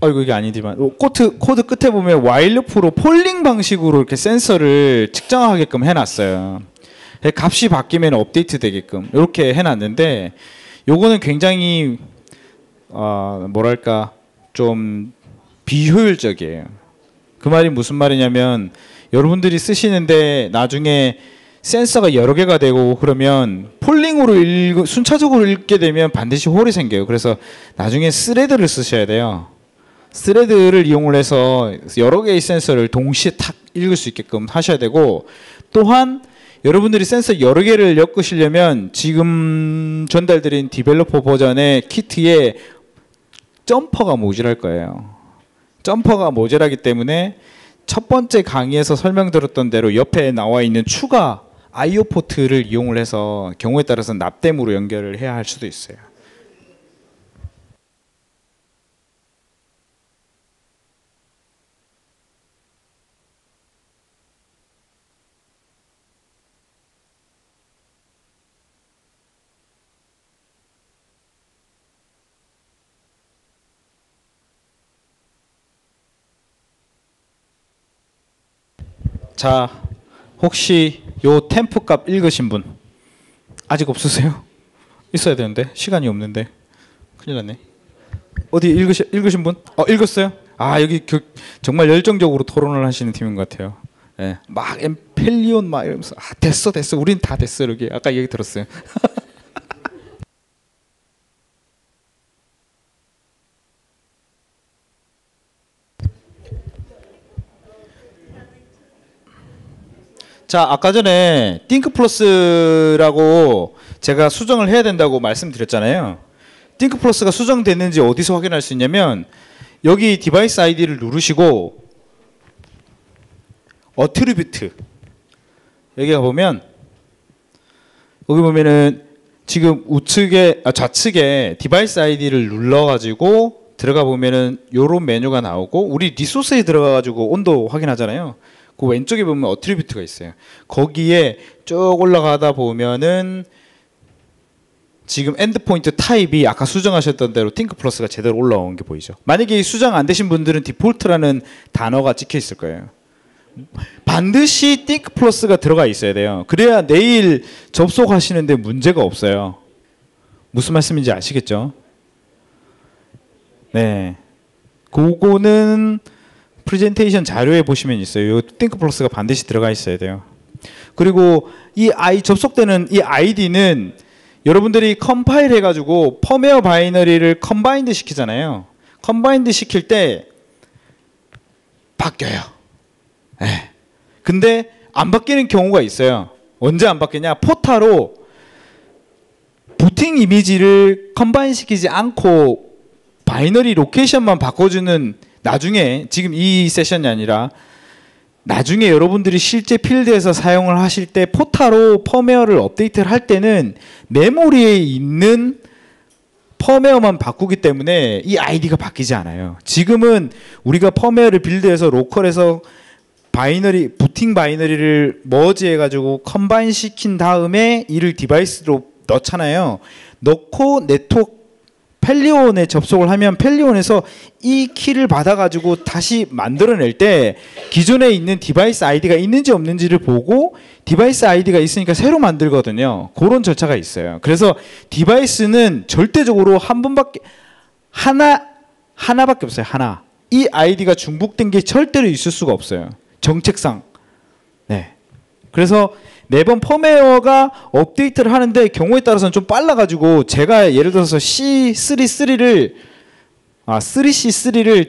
이게 아니지만 코드 끝에 보면 와일루프로 폴링 방식으로 이렇게 센서를 측정하게끔 해놨어요. 값이 바뀌면 업데이트 되게끔 이렇게 해놨는데 요거는 굉장히 뭐랄까 좀 비효율적이에요. 그 말이 무슨 말이냐면 여러분들이 쓰시는데 나중에 센서가 여러 개가 되고 그러면 폴링으로 순차적으로 읽게 되면 반드시 홀이 생겨요. 그래서 나중에 스레드를 쓰셔야 돼요. 스레드를 이용을 해서 여러 개의 센서를 동시에 탁 읽을 수 있게끔 하셔야 되고 또한 여러분들이 센서 여러 개를 엮으시려면 지금 전달드린 디벨로퍼 버전의 키트에 점퍼가 모자랄 거예요. 점퍼가 모자라기 때문에 첫 번째 강의에서 설명드렸던 대로 옆에 나와 있는 추가 IO 포트를 이용을 해서 경우에 따라서 납땜으로 연결을 해야 할 수도 있어요. 자, 혹시 요 템프 값 읽으신 분 아직 없으세요? 있어야 되는데 시간이 없는데 큰일 났네. 어디 읽으신 분? 읽었어요? 아, 여기 정말 열정적으로 토론을 하시는 팀인 것 같아요. 예, 막 엠펠리온 막 이러면서 됐어 우린 다 됐어 이렇게 아까 얘기 들었어요. 자, 아까 전에 띵크플러스라고 제가 수정을 해야 된다고 말씀드렸잖아요. 띵크플러스가 수정됐는지 어디서 확인할 수 있냐면 여기 디바이스 아이디를 누르시고 어트리뷰트 여기 가보면 여기 보면은 지금 좌측에 디바이스 아이디를 눌러가지고 들어가 보면은 요런 메뉴가 나오고 우리 리소스에 들어가가지고 온도 확인하잖아요. 그 왼쪽에 보면 어트리뷰트가 있어요. 거기에 쭉 올라가다 보면은 지금 엔드포인트 타입이 아까 수정하셨던 대로 띵크플러스가 제대로 올라온 게 보이죠. 만약에 이 수정 안 되신 분들은 디폴트라는 단어가 찍혀 있을 거예요. 반드시 띵크플러스가 들어가 있어야 돼요. 그래야 내일 접속하시는데 문제가 없어요. 무슨 말씀인지 아시겠죠? 네, 그거는 프레젠테이션 자료에 보시면 있어요. 띵크플러스가 반드시 들어가 있어야 돼요. 그리고 접속되는 이 아이디는 여러분들이 컴파일 해가지고 펌웨어 바이너리를 컴바인드 시키잖아요. 컴바인드 시킬 때 바뀌어요. 네. 근데 안 바뀌는 경우가 있어요. 언제 안 바뀌냐? 포타로 부팅 이미지를 컴바인 시키지 않고 바이너리 로케이션만 바꿔주는, 나중에 지금 이 세션이 아니라 나중에 여러분들이 실제 필드에서 사용을 하실 때 포타로 펌웨어를 업데이트를 할 때는 메모리에 있는 펌웨어만 바꾸기 때문에 이 아이디가 바뀌지 않아요. 지금은 우리가 펌웨어를 빌드해서 로컬에서 바이너리, 부팅 바이너리를 머지해가지고 컴바인 시킨 다음에 이를 디바이스로 넣잖아요. 넣고 네트워크 펠리온에 접속을 하면 펠리온에서 이 키를 받아가지고 다시 만들어낼 때 기존에 있는 디바이스 아이디가 있는지 없는지를 보고 디바이스 아이디가 있으니까 새로 만들거든요. 그런 절차가 있어요. 그래서 디바이스는 절대적으로 하나밖에 없어요. 하나. 이 아이디가 중복된 게 절대로 있을 수가 없어요. 정책상. 네. 그래서 매번 펌웨어가 업데이트를 하는데 경우에 따라서는 좀 빨라가지고 제가 예를 들어서 C3C3를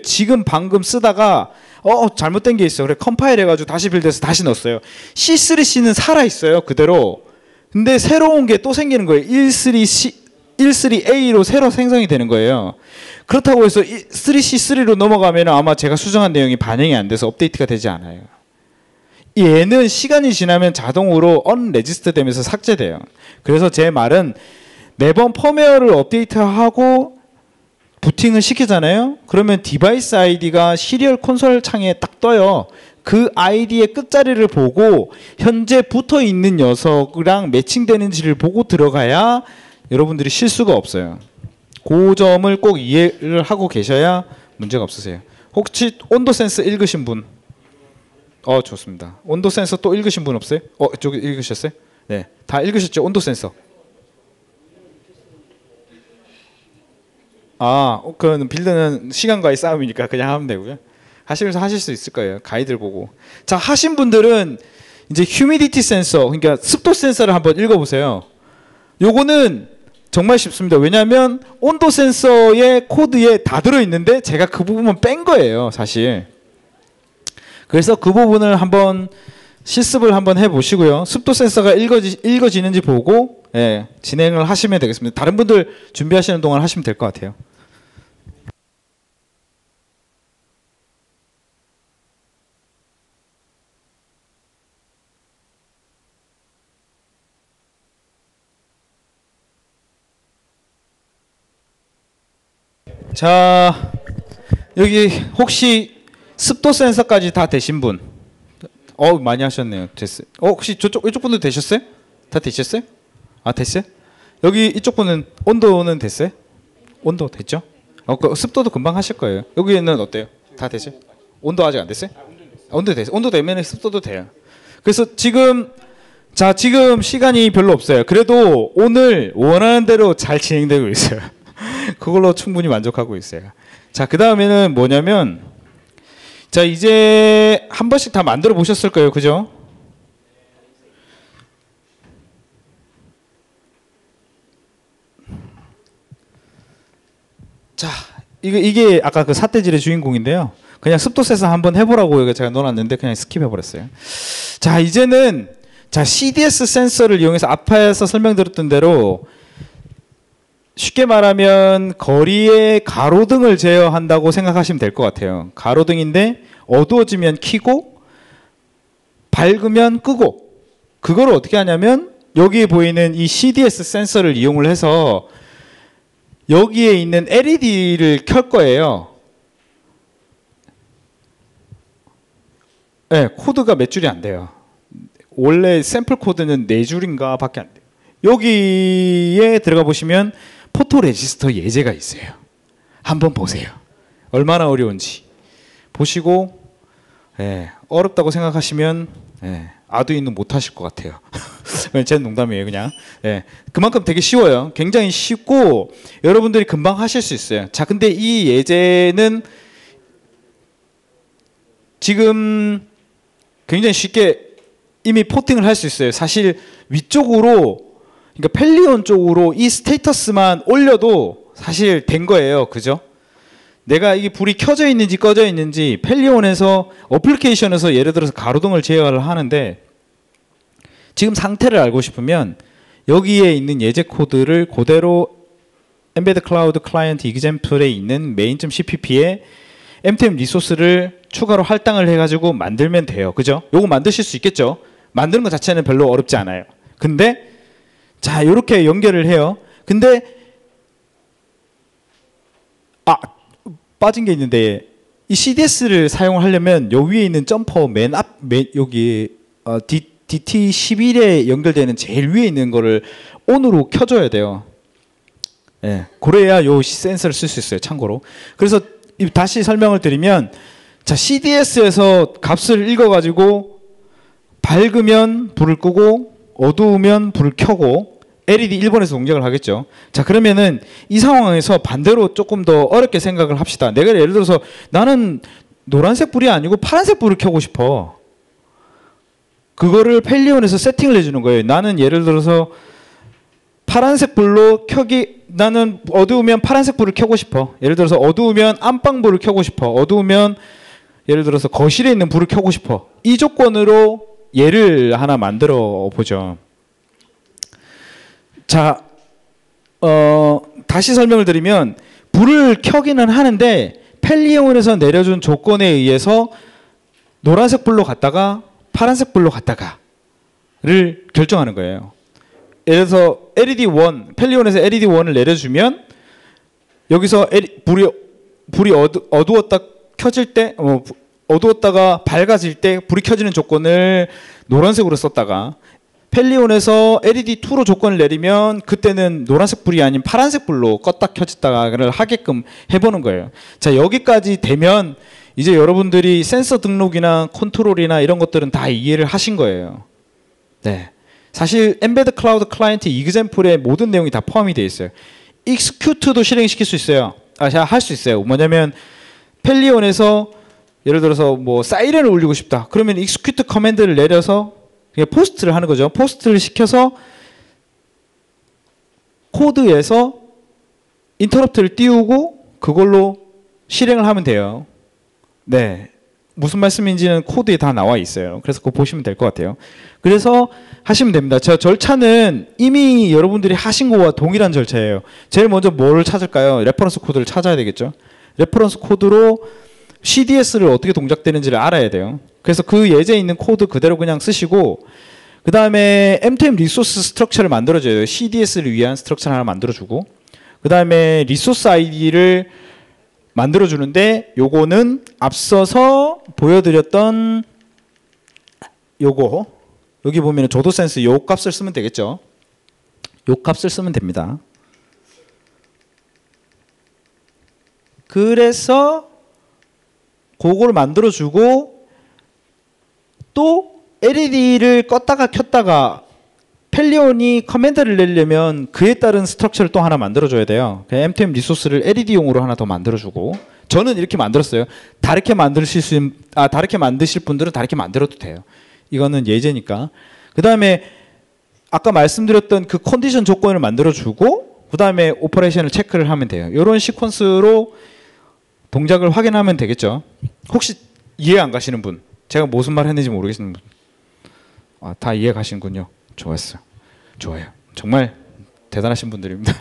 지금 방금 쓰다가 잘못된 게 있어. 그래 컴파일 해가지고 다시 빌드해서 다시 넣었어요. C3C는 살아있어요. 그대로. 근데 새로운 게 또 생기는 거예요. 13A로 새로 생성이 되는 거예요. 그렇다고 해서 3C3로 넘어가면 아마 제가 수정한 내용이 반영이 안 돼서 업데이트가 되지 않아요. 얘는 시간이 지나면 자동으로 언레지스터 되면서 삭제돼요. 그래서 제 말은 매번 펌웨어를 업데이트하고 부팅을 시키잖아요. 그러면 디바이스 아이디가 시리얼 콘솔 창에 딱 떠요. 그 아이디의 끝자리를 보고 현재 붙어있는 녀석이랑 매칭되는지를 보고 들어가야 여러분들이 실수가 없어요. 그 점을 꼭 이해를 하고 계셔야 문제가 없으세요. 혹시 온도 센서 읽으신 분? 좋습니다. 온도 센서 또 읽으신 분 없어요? 저기 읽으셨어요? 네, 다 읽으셨죠? 온도 센서. 그건 빌드는 시간과의 싸움이니까 그냥 하면 되고요. 하시면서 하실 수 있을 거예요. 가이드를 보고. 자, 하신 분들은 이제 휴미디티 센서, 그러니까 습도 센서를 한번 읽어보세요. 요거는 정말 쉽습니다. 왜냐하면 온도 센서의 코드에 다 들어있는데 제가 그 부분만 뺀 거예요, 사실. 그래서 그 부분을 한번 실습을 한번 해보시고요. 습도 센서가 읽어지는지 보고 진행을 하시면 되겠습니다. 다른 분들 준비하시는 동안 하시면 될 것 같아요. 자, 여기 혹시 습도 센서까지 다 되신 분? 많이 하셨네요. 됐어요. 혹시 이쪽 분도 되셨어요? 다 되셨어요? 됐어요? 여기 이쪽 분은 온도는 됐어요? 온도 됐죠? 그 습도도 금방 하실 거예요. 여기는 어때요? 다 되죠? 온도 아직 안 됐어요? 온도 됐어요. 온도 되면 습도도 돼요. 그래서 지금 시간이 별로 없어요. 그래도 오늘 원하는 대로 잘 진행되고 있어요. 그걸로 충분히 만족하고 있어요. 자, 그 다음에는 뭐냐면, 자, 이제 한 번씩 다 만들어 보셨을 거예요. 그죠? 자, 이게 아까 그 삿대질의 주인공인데요. 그냥 습도 센서 한번 해보라고 제가 넣어놨는데 그냥 스킵해버렸어요. 자, 이제는 CDS 센서를 이용해서 앞에서 설명드렸던 대로 쉽게 말하면 거리에 가로등을 제어한다고 생각하시면 될 것 같아요. 가로등인데 어두워지면 켜고 밝으면 끄고, 그걸 어떻게 하냐면 여기에 보이는 이 CDS 센서를 이용을 해서 여기에 있는 LED를 켤 거예요. 네, 코드가 몇 줄이 안 돼요. 원래 샘플 코드는 4줄인가 밖에 안 돼요. 여기에 들어가 보시면 포토 레지스터 예제가 있어요. 한번 보세요. 얼마나 어려운지 보시고, 어렵다고 생각하시면 아두이노 못 하실 것 같아요. 제 농담이에요, 그냥. 그만큼 되게 쉬워요. 굉장히 쉽고 여러분들이 금방 하실 수 있어요. 자, 근데 이 예제는 지금 굉장히 쉽게 이미 포팅을 할 수 있어요. 사실 위쪽으로, 그러니까 펠리온 쪽으로 이 스테이터스만 올려도 사실 된 거예요. 그죠? 내가 이게 불이 켜져 있는지 꺼져 있는지 펠리온에서 어플리케이션에서 예를 들어서 가로등을 제어를 하는데, 지금 상태를 알고 싶으면 여기에 있는 예제 코드를 그대로 엠베드 클라우드 클라이언트 이그젬플에 있는 main.cpp에 mtm 리소스를 추가로 할당을 해가지고 만들면 돼요. 그죠? 요거 만드실 수 있겠죠? 만드는 것 자체는 별로 어렵지 않아요. 근데 자, 이렇게 연결을 해요. 근데 빠진 게 있는데, 이 CDS를 사용하려면 요 위에 있는 점퍼 맨 앞, 여기 DT11에 연결되는 제일 위에 있는 거를 ON으로 켜줘야 돼요. 예, 그래야 요 센서를 쓸 수 있어요. 참고로. 그래서 다시 설명을 드리면, 자, CDS에서 값을 읽어가지고 밝으면 불을 끄고 어두우면 불을 켜고 LED 1번에서 동작을 하겠죠. 자, 그러면은 이 상황에서 반대로 조금 더 어렵게 생각을 합시다. 내가 예를 들어서 나는 노란색 불이 아니고 파란색 불을 켜고 싶어. 그거를 펠리온에서 세팅을 해주는 거예요. 나는 예를 들어서 파란색 불로 나는 어두우면 파란색 불을 켜고 싶어. 예를 들어서 어두우면 안방불을 켜고 싶어. 어두우면 예를 들어서 거실에 있는 불을 켜고 싶어. 이 조건으로 예를 하나 만들어 보죠. 자, 다시 설명을 드리면 불을 켜기는 하는데 펠리온에서 내려준 조건에 의해서 노란색 불로 갔다가 파란색 불로 갔다가를 결정하는 거예요. 예를 들어서 LED1, 펠리온에서 LED1을 내려주면 여기서 불이 어두웠다 켜질 때, 어두웠다가 밝아질 때 불이 켜지는 조건을 노란색으로 썼다가, 펠리온에서 LED2로 조건을 내리면 그때는 노란색 불이 아닌 파란색 불로 껐다 켜졌다가를 하게끔 해보는 거예요. 자, 여기까지 되면 이제 여러분들이 센서 등록이나 컨트롤이나 이런 것들은 다 이해를 하신 거예요. 네. 사실 엠베드 클라우드 클라이언트 이그젬플의 모든 내용이 다 포함이 되어 있어요. execute도 실행시킬 수 있어요. 할 수 있어요. 뭐냐면 펠리온에서 예를 들어서 뭐 사이렌을 울리고 싶다. 그러면 execute 커맨드를 내려서 그냥 포스트를 하는 거죠. 포스트를 시켜서 코드에서 인터럽트를 띄우고 그걸로 실행을 하면 돼요. 네. 무슨 말씀인지는 코드에 다 나와 있어요. 그래서 그거 보시면 될 것 같아요. 그래서 하시면 됩니다. 저 절차는 이미 여러분들이 하신 거와 동일한 절차예요. 제일 먼저 뭘 찾을까요? 레퍼런스 코드를 찾아야 되겠죠. 레퍼런스 코드로 CDS를 어떻게 동작되는지를 알아야 돼요. 그래서 그 예제에 있는 코드 그대로 그냥 쓰시고, 그 다음에 mtm 리소스 스트럭처를 만들어줘요. CDS를 위한 스트럭처를 하나 만들어주고, 그 다음에 리소스 아이디를 만들어주는데, 요거는 앞서서 보여드렸던 요거, 여기 보면 조도센스 요 값을 쓰면 되겠죠. 요 값을 쓰면 됩니다. 그래서 그걸 만들어주고, 또 LED를 껐다가 켰다가 펠리온이 커맨드를 내려면 그에 따른 스트럭처를 또 하나 만들어줘야 돼요. mtm 리소스를 LED용으로 하나 더 만들어주고, 저는 이렇게 만들었어요. 다르게 만드실 분들은 다르게 만들어도 돼요. 이거는 예제니까. 그 다음에 아까 말씀드렸던 그 컨디션 조건을 만들어주고, 그 다음에 오퍼레이션을 체크를 하면 돼요. 이런 시퀀스로 동작을 확인하면 되겠죠. 혹시 이해 안 가시는 분, 제가 무슨 말 했는지 모르겠는 분, 다 이해 가시는군요. 좋았어요. 좋아요. 정말 대단하신 분들입니다.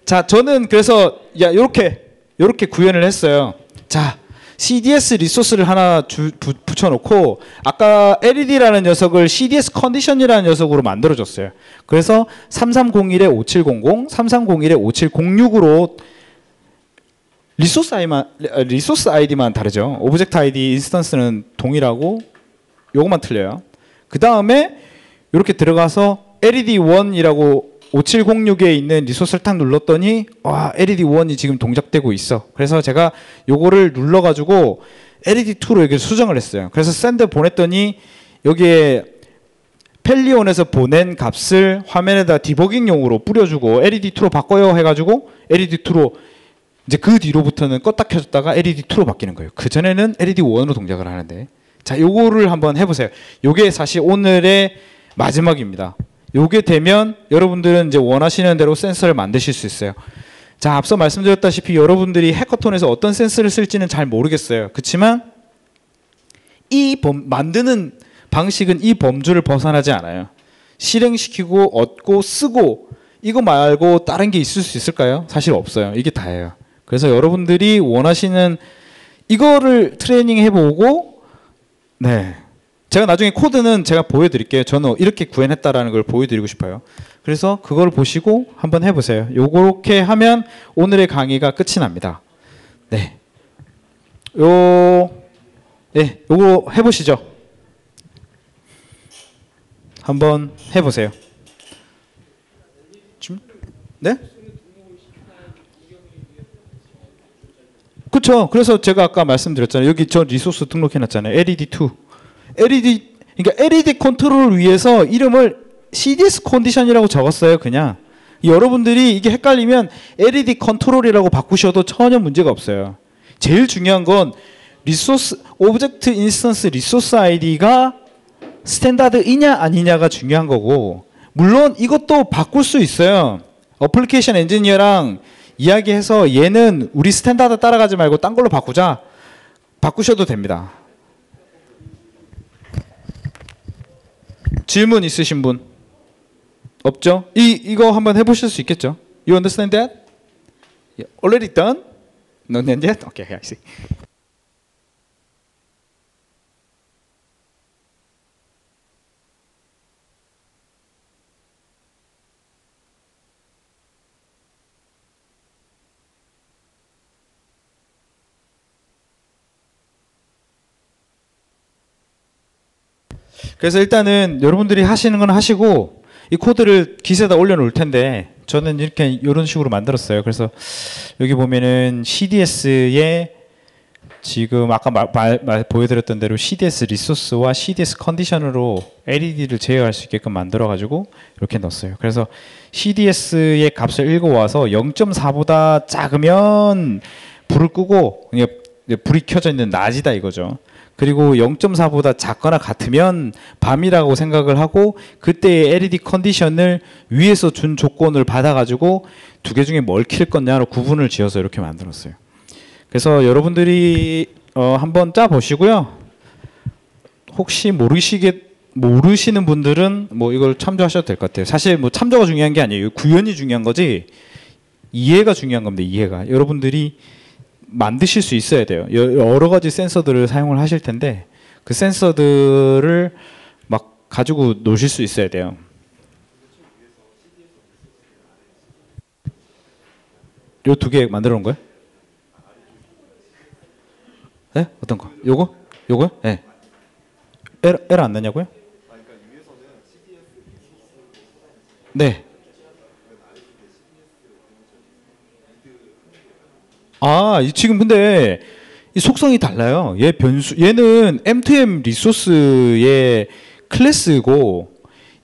자, 저는 그래서 요렇게 구현을 했어요. 자, CDS 리소스를 하나 붙여놓고, 아까 LED라는 녀석을 CDS 컨디션이라는 녀석으로 만들어줬어요. 그래서 3301-5700, 3301-5706으로 리소스 아이디만 다르죠. 오브젝트 아이디 인스턴스는 동일하고 요것만 틀려요. 그 다음에 이렇게 들어가서 LED1이라고 5706에 있는 리소스를 딱 눌렀더니 와, LED1이 지금 동작되고 있어. 그래서 제가 요거를 눌러가지고 LED2로 여기 수정을 했어요. 그래서 샌드 보냈더니 여기에 펠리온에서 보낸 값을 화면에다 디버깅용으로 뿌려주고 LED2로 바꿔요 해가지고 LED2로 이제 그 뒤로부터는 껐다 켜졌다가 LED2로 바뀌는 거예요. 그전에는 LED1으로 동작을 하는데 자, 요거를 한번 해보세요. 요게 사실 오늘의 마지막입니다. 요게 되면 여러분들은 이제 원하시는 대로 센서를 만드실 수 있어요. 자, 앞서 말씀드렸다시피 여러분들이 해커톤에서 어떤 센서를 쓸지는 잘 모르겠어요. 그렇지만 만드는 방식은 이 범주를 벗어나지 않아요. 실행시키고 얻고 쓰고 이거 말고 다른 게 있을 수 있을까요? 사실 없어요. 이게 다예요. 그래서 여러분들이 원하시는 이거를 트레이닝 해보고, 네, 제가 나중에 코드는 제가 보여드릴게요. 저는 이렇게 구현했다라는 걸 보여드리고 싶어요. 그래서 그걸 보시고 한번 해보세요. 요렇게 하면 오늘의 강의가 끝이 납니다. 네, 요거 해보시죠. 한번 해보세요. 네? 그렇죠. 그래서 제가 아까 말씀드렸잖아요. 여기 저 리소스 등록해놨잖아요. LED2. 그러니까 LED 컨트롤을 위해서 이름을 CDS 컨디션이라고 적었어요. 그냥 여러분들이 이게 헷갈리면 LED 컨트롤이라고 바꾸셔도 전혀 문제가 없어요. 제일 중요한 건 리소스 오브젝트 인스턴스 리소스 아이디가 스탠다드이냐 아니냐가 중요한 거고, 물론 이것도 바꿀 수 있어요. 어플리케이션 엔지니어랑 이야기해서 얘는 우리 스탠다드 따라가지 말고 딴 걸로 바꾸자. 바꾸셔도 됩니다. 질문 있으신 분? 없죠? 이거 한번 해보실 수 있겠죠? You understand that? Already done? Not yet? Okay, I see. 그래서 일단은 여러분들이 하시는 건 하시고 이 코드를 깃에다 올려놓을 텐데 저는 이렇게 이런 식으로 만들었어요. 그래서 여기 보면은 CDS에 지금 아까 보여드렸던 대로 CDS 리소스와 CDS 컨디션으로 LED를 제어할 수 있게끔 만들어가지고 이렇게 넣었어요. 그래서 CDS의 값을 읽어와서 0.4보다 작으면 불을 끄고 불이 켜져 있는 낮이다 이거죠. 그리고 0.4보다 작거나 같으면 밤이라고 생각을 하고 그때의 LED 컨디션을 위에서 준 조건을 받아가지고 두 개 중에 뭘 킬 거냐로 구분을 지어서 이렇게 만들었어요. 그래서 여러분들이 한번 짜 보시고요. 혹시 모르시는 분들은 뭐 이걸 참조하셔도 될 것 같아요. 사실 뭐 참조가 중요한 게 아니에요. 구현이 중요한 거지 이해가 중요한 겁니다. 이해가. 여러분들이 만드실 수 있어야 돼요. 여러 가지 센서들을 사용을 하실 텐데 그 센서들을 막 가지고 노실 수 있어야 돼요. 요 두 개 만들어 놓은 거예요? 네? 어떤 거? 요거요? 네. 에러 안 나냐고요? 네. 아, 지금 근데 이 속성이 달라요. 얘는 M2M 리소스의 클래스고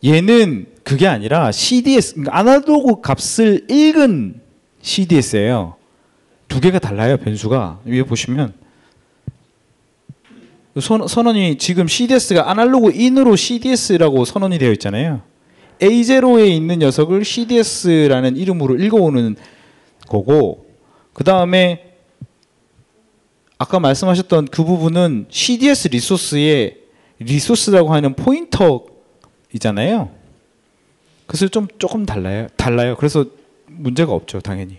얘는 그게 아니라 CDS, 그러니까 아날로그 값을 읽은 CDS예요. 두 개가 달라요, 변수가. 위에 보시면 선언이 지금 CDS가 아날로그 인으로 CDS라고 선언이 되어 있잖아요. A0에 있는 녀석을 CDS라는 이름으로 읽어오는 거고 그 다음에 아까 말씀하셨던 그 부분은 CDS 리소스의 리소스라고 하는 포인터이잖아요. 그래서 조금 달라요. 그래서 문제가 없죠, 당연히.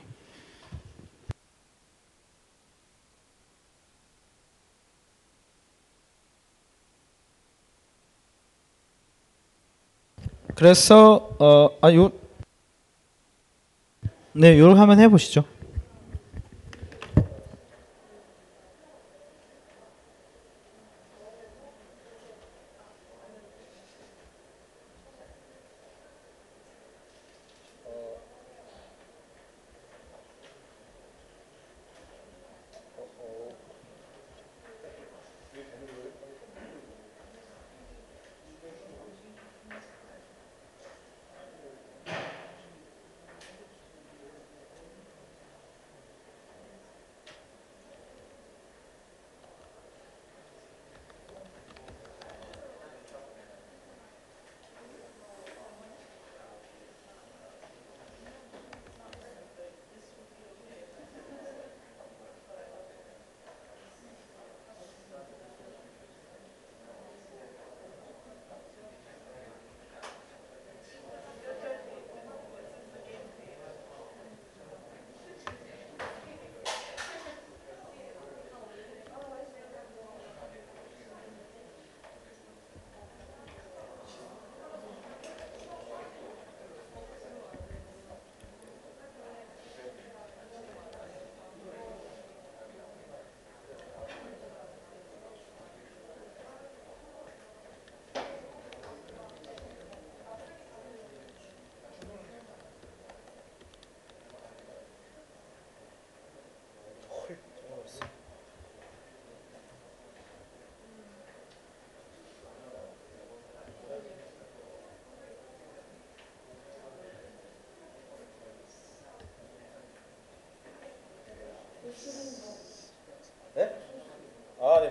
그래서 네, 요걸 한번 해보시죠.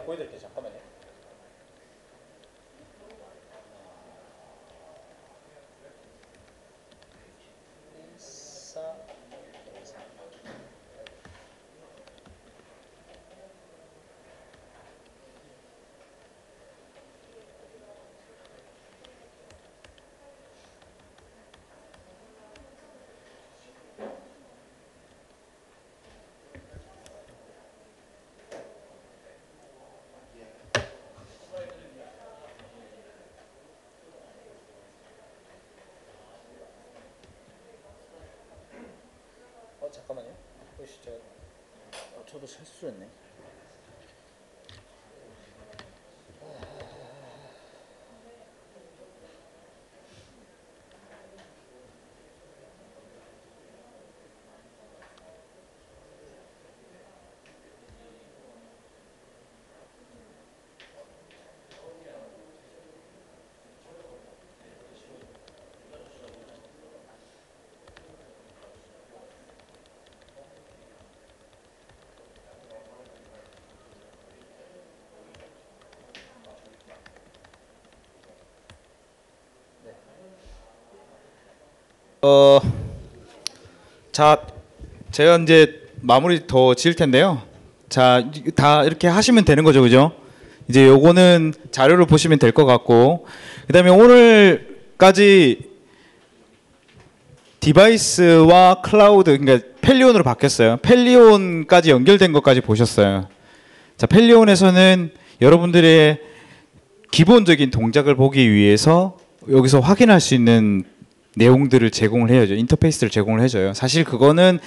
보여드릴게요. 잠깐만요. 잠깐만요. 보시죠. 저도 실수했네. 자, 제가 이제 마무리 더 지을 텐데요. 자, 다 이렇게 하시면 되는 거죠, 그죠? 이제 요거는 자료를 보시면 될 것 같고, 그다음에 오늘까지 디바이스와 클라우드, 그러니까 펠리온으로 바뀌었어요. 펠리온까지 연결된 것까지 보셨어요. 자, 펠리온에서는 여러분들의 기본적인 동작을 보기 위해서 여기서 확인할 수 있는 내용들을 제공을 해야죠. 인터페이스를 제공을 해줘요. 사실 그거는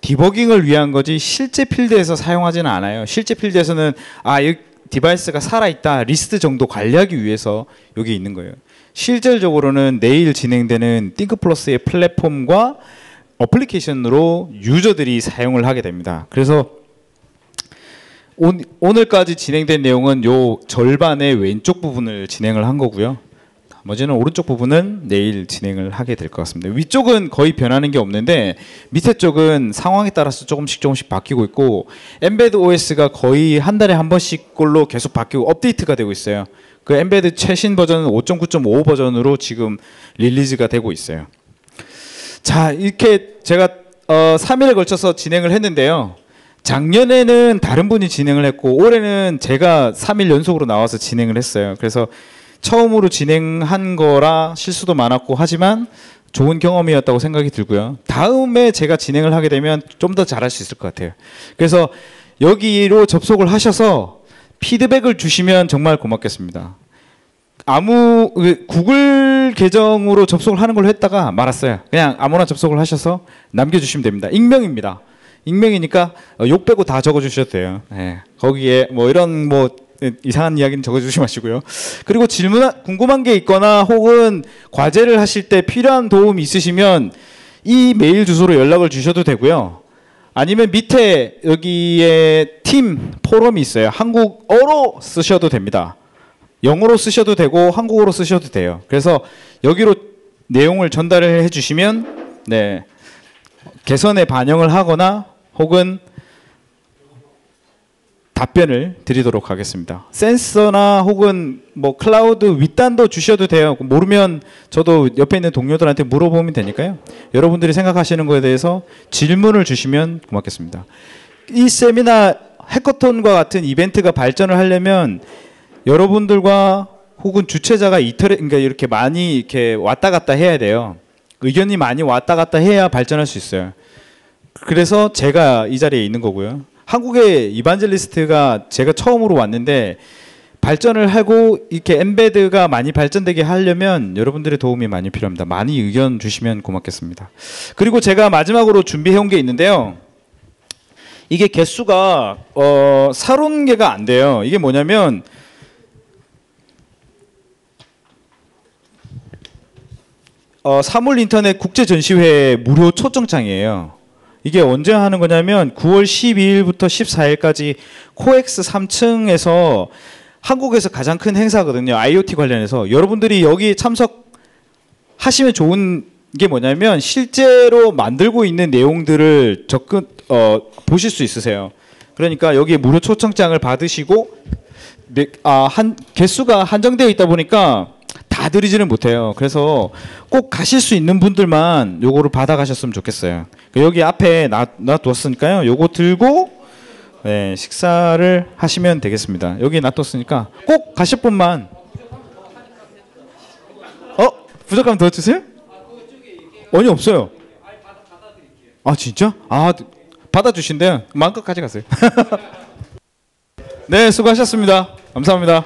디버깅을 위한 거지 실제 필드에서 사용하지는 않아요. 실제 필드에서는 이 디바이스가 살아있다 리스트 정도 관리하기 위해서 여기 있는 거예요. 실질적으로는 내일 진행되는 띵크플러스의 플랫폼과 어플리케이션으로 유저들이 사용을 하게 됩니다. 그래서 오늘까지 진행된 내용은 요 절반의 왼쪽 부분을 진행을 한 거고요. 나머지는 오른쪽 부분은 내일 진행을 하게 될 것 같습니다. 위쪽은 거의 변하는 게 없는데 밑에 쪽은 상황에 따라서 조금씩 바뀌고 있고, 엠베드 OS가 거의 한 달에 한 번씩 꼴로 계속 바뀌고 업데이트가 되고 있어요. 그 엠베드 최신 버전은 5.9.5 버전으로 지금 릴리즈가 되고 있어요. 자, 이렇게 제가 3일에 걸쳐서 진행을 했는데요. 작년에는 다른 분이 진행을 했고 올해는 제가 3일 연속으로 나와서 진행을 했어요. 그래서 처음으로 진행한 거라 실수도 많았고 하지만 좋은 경험이었다고 생각이 들고요. 다음에 제가 진행을 하게 되면 좀 더 잘할 수 있을 것 같아요. 그래서 여기로 접속을 하셔서 피드백을 주시면 정말 고맙겠습니다. 구글 계정으로 접속을 하는 걸로 했다가 말았어요. 그냥 아무나 접속을 하셔서 남겨주시면 됩니다. 익명입니다. 익명이니까 욕 빼고 다 적어주셔도 돼요. 네. 거기에 뭐 이런 이상한 이야기는 적어주지 마시고요. 그리고 궁금한 게 있거나 혹은 과제를 하실 때 필요한 도움이 있으시면 이 메일 주소로 연락을 주셔도 되고요. 아니면 밑에 여기에 팀 포럼이 있어요. 한국어로 쓰셔도 됩니다. 영어로 쓰셔도 되고 한국어로 쓰셔도 돼요. 그래서 여기로 내용을 전달을 해주시면 네, 개선에 반영을 하거나 혹은 답변을 드리도록 하겠습니다. 센서나 혹은 뭐 클라우드 윗단도 주셔도 돼요. 모르면 저도 옆에 있는 동료들한테 물어보면 되니까요. 여러분들이 생각하시는 거에 대해서 질문을 주시면 고맙겠습니다. 이 세미나 해커톤과 같은 이벤트가 발전을 하려면 여러분들과 혹은 주최자가 그러니까 이렇게 많이 이렇게 왔다 갔다 해야 돼요. 의견이 많이 왔다 갔다 해야 발전할 수 있어요. 그래서 제가 이 자리에 있는 거고요. 한국의 이반젤리스트가 제가 처음으로 왔는데 발전을 하고 이렇게 엠베드가 많이 발전되게 하려면 여러분들의 도움이 많이 필요합니다. 많이 의견 주시면 고맙겠습니다. 그리고 제가 마지막으로 준비해온 게 있는데요. 이게 개수가 30개가 안 돼요. 이게 뭐냐면 사물 인터넷 국제전시회 무료 초청장이에요. 이게 언제 하는 거냐면 9월 12일부터 14일까지 코엑스 3층에서 한국에서 가장 큰 행사거든요. IoT 관련해서. 여러분들이 여기 참석하시면 좋은 게 뭐냐면 실제로 만들고 있는 내용들을 보실 수 있으세요. 그러니까 여기 무료 초청장을 받으시고 한 개수가 한정되어 있다 보니까 다 드리지는 못해요. 그래서 꼭 가실 수 있는 분들만 요거를 받아 가셨으면 좋겠어요. 여기 앞에 놔두었으니까요. 요거 들고 네, 식사를 하시면 되겠습니다. 여기 놔뒀으니까 꼭 가실 분만. 부족하면 더 주세요? 아니, 없어요. 아, 진짜? 아, 받아주신대요. 마음껏 가져가세요. 네, 수고하셨습니다. 감사합니다.